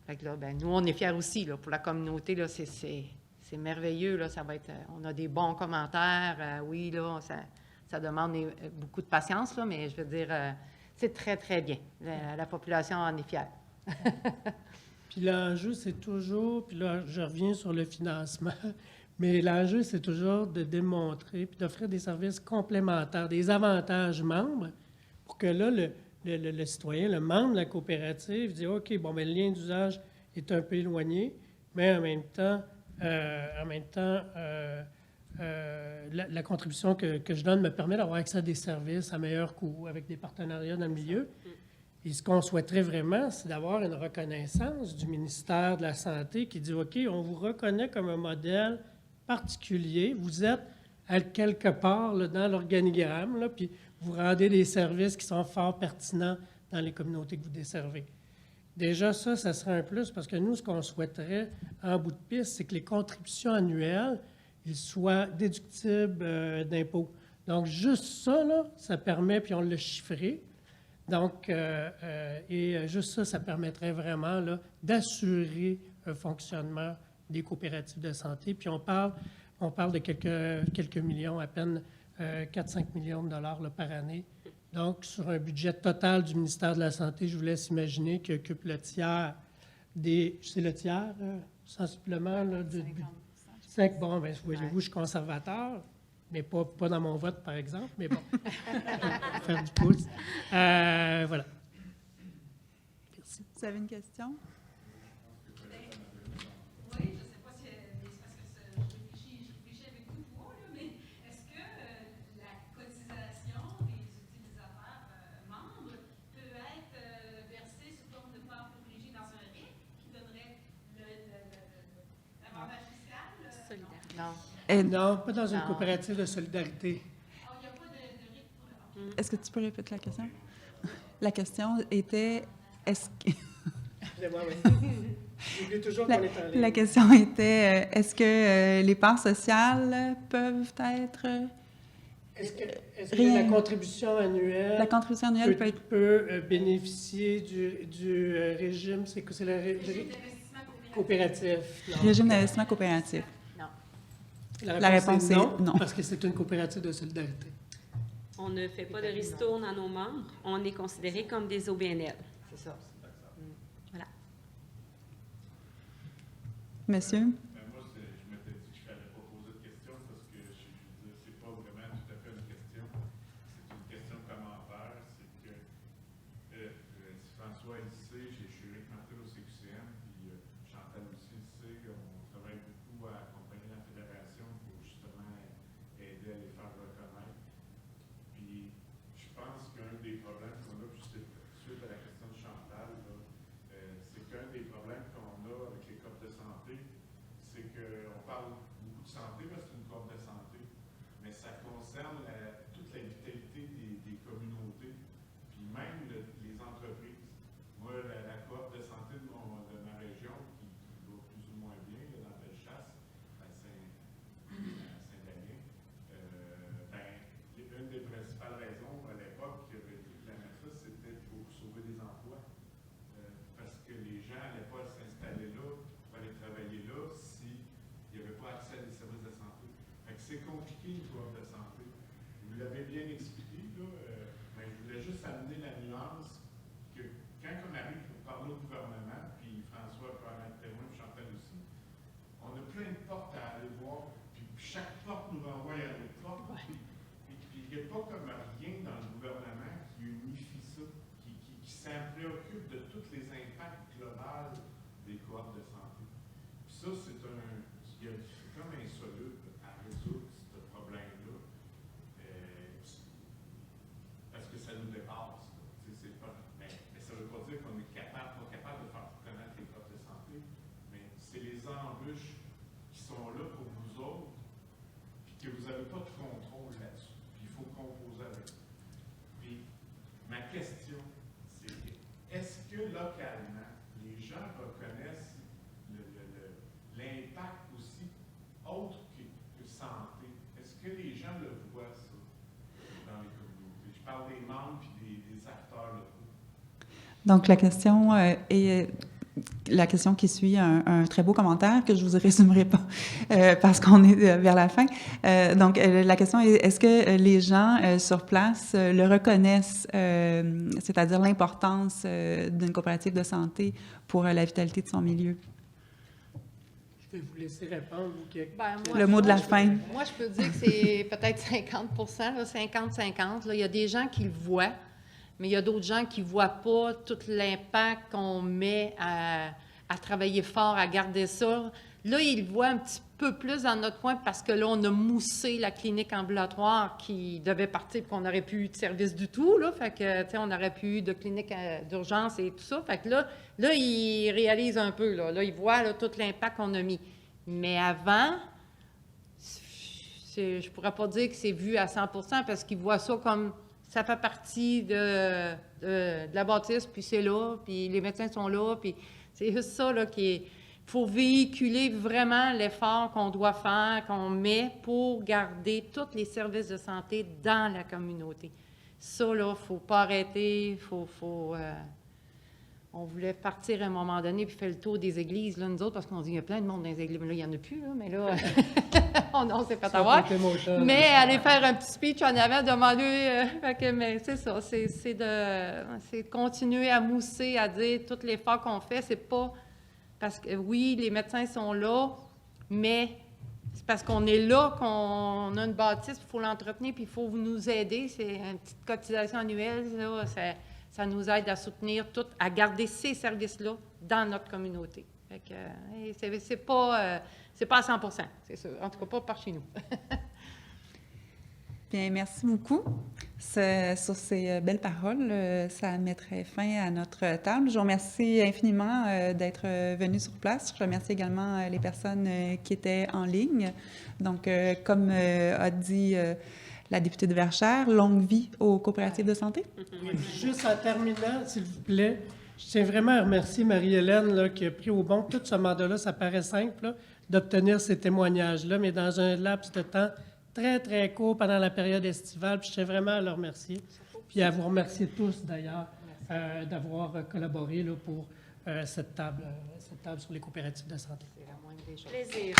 fait que là, ben, nous, on est fiers aussi, là, pour la communauté, là, c'est merveilleux, là, ça va être... on a des bons commentaires, oui, là, ça demande beaucoup de patience, là, mais je veux dire, c'est très, très bien. La population en est fière. Puis l'enjeu, c'est toujours, puis là, je reviens sur le financement, mais l'enjeu, c'est toujours de démontrer, puis d'offrir des services complémentaires, des avantages membres, pour que là, le citoyen, le membre de la coopérative, dit OK, bon, mais le lien d'usage est un peu éloigné, mais en même temps, la contribution que je donne me permet d'avoir accès à des services à meilleur coût, avec des partenariats dans le milieu. Et ce qu'on souhaiterait vraiment, c'est d'avoir une reconnaissance du ministère de la Santé qui dit OK, on vous reconnaît comme un modèle particulier, vous êtes à quelque part là, dans l'organigramme, là, puis vous rendez des services qui sont fort pertinents dans les communautés que vous desservez. Déjà, ça serait un plus, parce que nous, ce qu'on souhaiterait en bout de piste, c'est que les contributions annuelles, ils soient déductibles d'impôts. Donc, juste ça, là, ça permet, puis on l'a chiffré, donc, juste ça permettrait vraiment là, d'assurer un fonctionnement des coopératives de santé. Puis on parle de quelques millions, à peine 4-5 millions de dollars là, par année. Donc, sur un budget total du ministère de la Santé, je vous laisse imaginer qu'il occupe le tiers c'est le tiers, sensiblement, là, de 5. Bon, bien, voyez-vous, je suis conservateur. Mais pas dans mon vote, par exemple, mais bon, faire du pouce. Voilà. Merci. Vous avez une question? Oui, je ne sais pas si c'est parce que je réfléchis, Non, pas dans une coopérative de solidarité. Est-ce que tu peux répéter la question? La question était, est-ce que... Excusez-moi, oui. J'oublie toujours qu'on est en ligne. La question était, est-ce que les parts sociales peuvent être... Est-ce que la contribution annuelle, peut bénéficier du régime, c'est le régime coopératif? Non. Régime d'investissement coopératif. Non. La réponse est non. Parce que c'est une coopérative de solidarité. On ne fait pas de ristourne à nos membres. On est considérés comme des OBNL. C'est ça. Voilà. Monsieur? Moi, je m'étais dit que je n'allais pas poser de questions parce que c'est pas vraiment tout à fait une question. C'est une question commentaire. C'est que si François le sait, je suis Eric Martel au CQCM, puis Chantal aussi le sait, on travaille beaucoup à accompagner la fédération pour justement aider à les faire reconnaître. Puis je pense qu'un des problèmes qu'on a, puis suite à la question de Chantal, c'est qu'un des problèmes qu'on a avec les codes de santé, c'est qu'on parle beaucoup de santé parce que c'est une cohorte de santé, mais ça concerne toute la vitalité des communautés, puis même les entreprises. Moi, la cohorte de santé de ma région, qui va plus ou moins bien là, dans Bellechasse, à Saint-Damien, une des principales raisons à l'époque qui avait été de la mettre là, c'était pour sauver des emplois. Parce que les gens n'allaient pas s'installer là, pour aller travailler là, s'il n'y avait pas accès à des services de santé. Fait que c'est compliqué une cohorte de santé. Vous l'avez bien expliqué, là, mais je voulais juste amener la nuance que quand on arrive pour parler au gouvernement, puis François peut en être témoin, puis Chantal aussi, on a plein de portes à aller voir, puis chaque porte nous renvoie à l'autre porte. Puis il n'y a pas comme rien dans le gouvernement qui unifie ça, qui s'en préoccupe de tous les impacts globaux des cohortes de santé. Puis ça, c'est comme insoluble à résoudre ce problème-là, parce que ça nous dépasse. Mais ça ne veut pas dire qu'on est pas capable de faire connaître les cohortes de santé, mais c'est les embûches qui sont là pour vous autres, puis que vous n'avez pas de contrôle là-dessus. Puis il faut composer avec. Puis ma question, c'est est-ce que localement, les gens reconnaissent l'impact aussi autre que santé? Est-ce que les gens le voient, ça, dans les communautés? Je parle des membres et des acteurs locaux. Donc, la question est... La question qui suit un très beau commentaire que je ne vous résumerai pas parce qu'on est vers la fin. Donc, la question est, est-ce que les gens sur place le reconnaissent, c'est-à-dire l'importance d'une coopérative de santé pour la vitalité de son milieu? Je vais vous laisser répondre. Le mot de la fin. Moi, je peux dire que c'est peut-être 50 50-50. Il y a des gens qui le voient, mais il y a d'autres gens qui ne voient pas tout l'impact qu'on met à travailler fort, à garder ça. Là, ils le voient un petit peu plus dans notre coin parce que là, on a moussé la clinique ambulatoire qui devait partir et qu'on n'aurait plus eu de service du tout. Là. Fait que, tu sais, on n'aurait plus eu de clinique d'urgence et tout ça. Fait que là, ils réalisent un peu. Là, ils voient là, tout l'impact qu'on a mis. Mais avant, je ne pourrais pas dire que c'est vu à 100 % parce qu'ils voient ça comme... Ça fait partie de la bâtisse, puis c'est là, puis les médecins sont là, puis c'est juste ça là, qui est... Il faut véhiculer vraiment l'effort qu'on doit faire, qu'on met pour garder tous les services de santé dans la communauté. Ça, là, il ne faut pas arrêter, on voulait partir à un moment donné puis faire le tour des églises, là, nous autres, parce qu'on dit qu'il y a plein de monde dans les églises. Mais là, il n'y en a plus, là, mais là, on s'est fait avoir. Mais aller faire un petit speech en avant, demander... mais c'est ça, c'est de continuer à mousser, à dire tout l'effort qu'on fait. C'est pas... Parce que, oui, les médecins sont là, mais c'est parce qu'on est là qu'on a une bâtisse, il faut l'entretenir, puis il faut nous aider. C'est une petite cotisation annuelle, là, ça nous aide à soutenir tout, à garder ces services-là dans notre communauté. Fait que, c'est pas à 100 %, c'est sûr. En tout cas, pas par chez nous. Bien, merci beaucoup. Sur ces belles paroles, ça mettrait fin à notre table. Je vous remercie infiniment d'être venu sur place. Je remercie également les personnes qui étaient en ligne. Donc, comme a dit la députée de Verchères, longue vie aux coopératives de santé. Oui, juste en terminant, s'il vous plaît, je tiens vraiment à remercier Marie-Hélène là, qui a pris au bon tout ce mandat-là. Ça paraît simple là, d'obtenir ces témoignages-là, mais dans un laps de temps très, très court pendant la période estivale. Puis je tiens vraiment à le remercier. Puis à vous remercier tous, d'ailleurs, d'avoir collaboré là, pour cette table sur les coopératives de santé. Plaisir.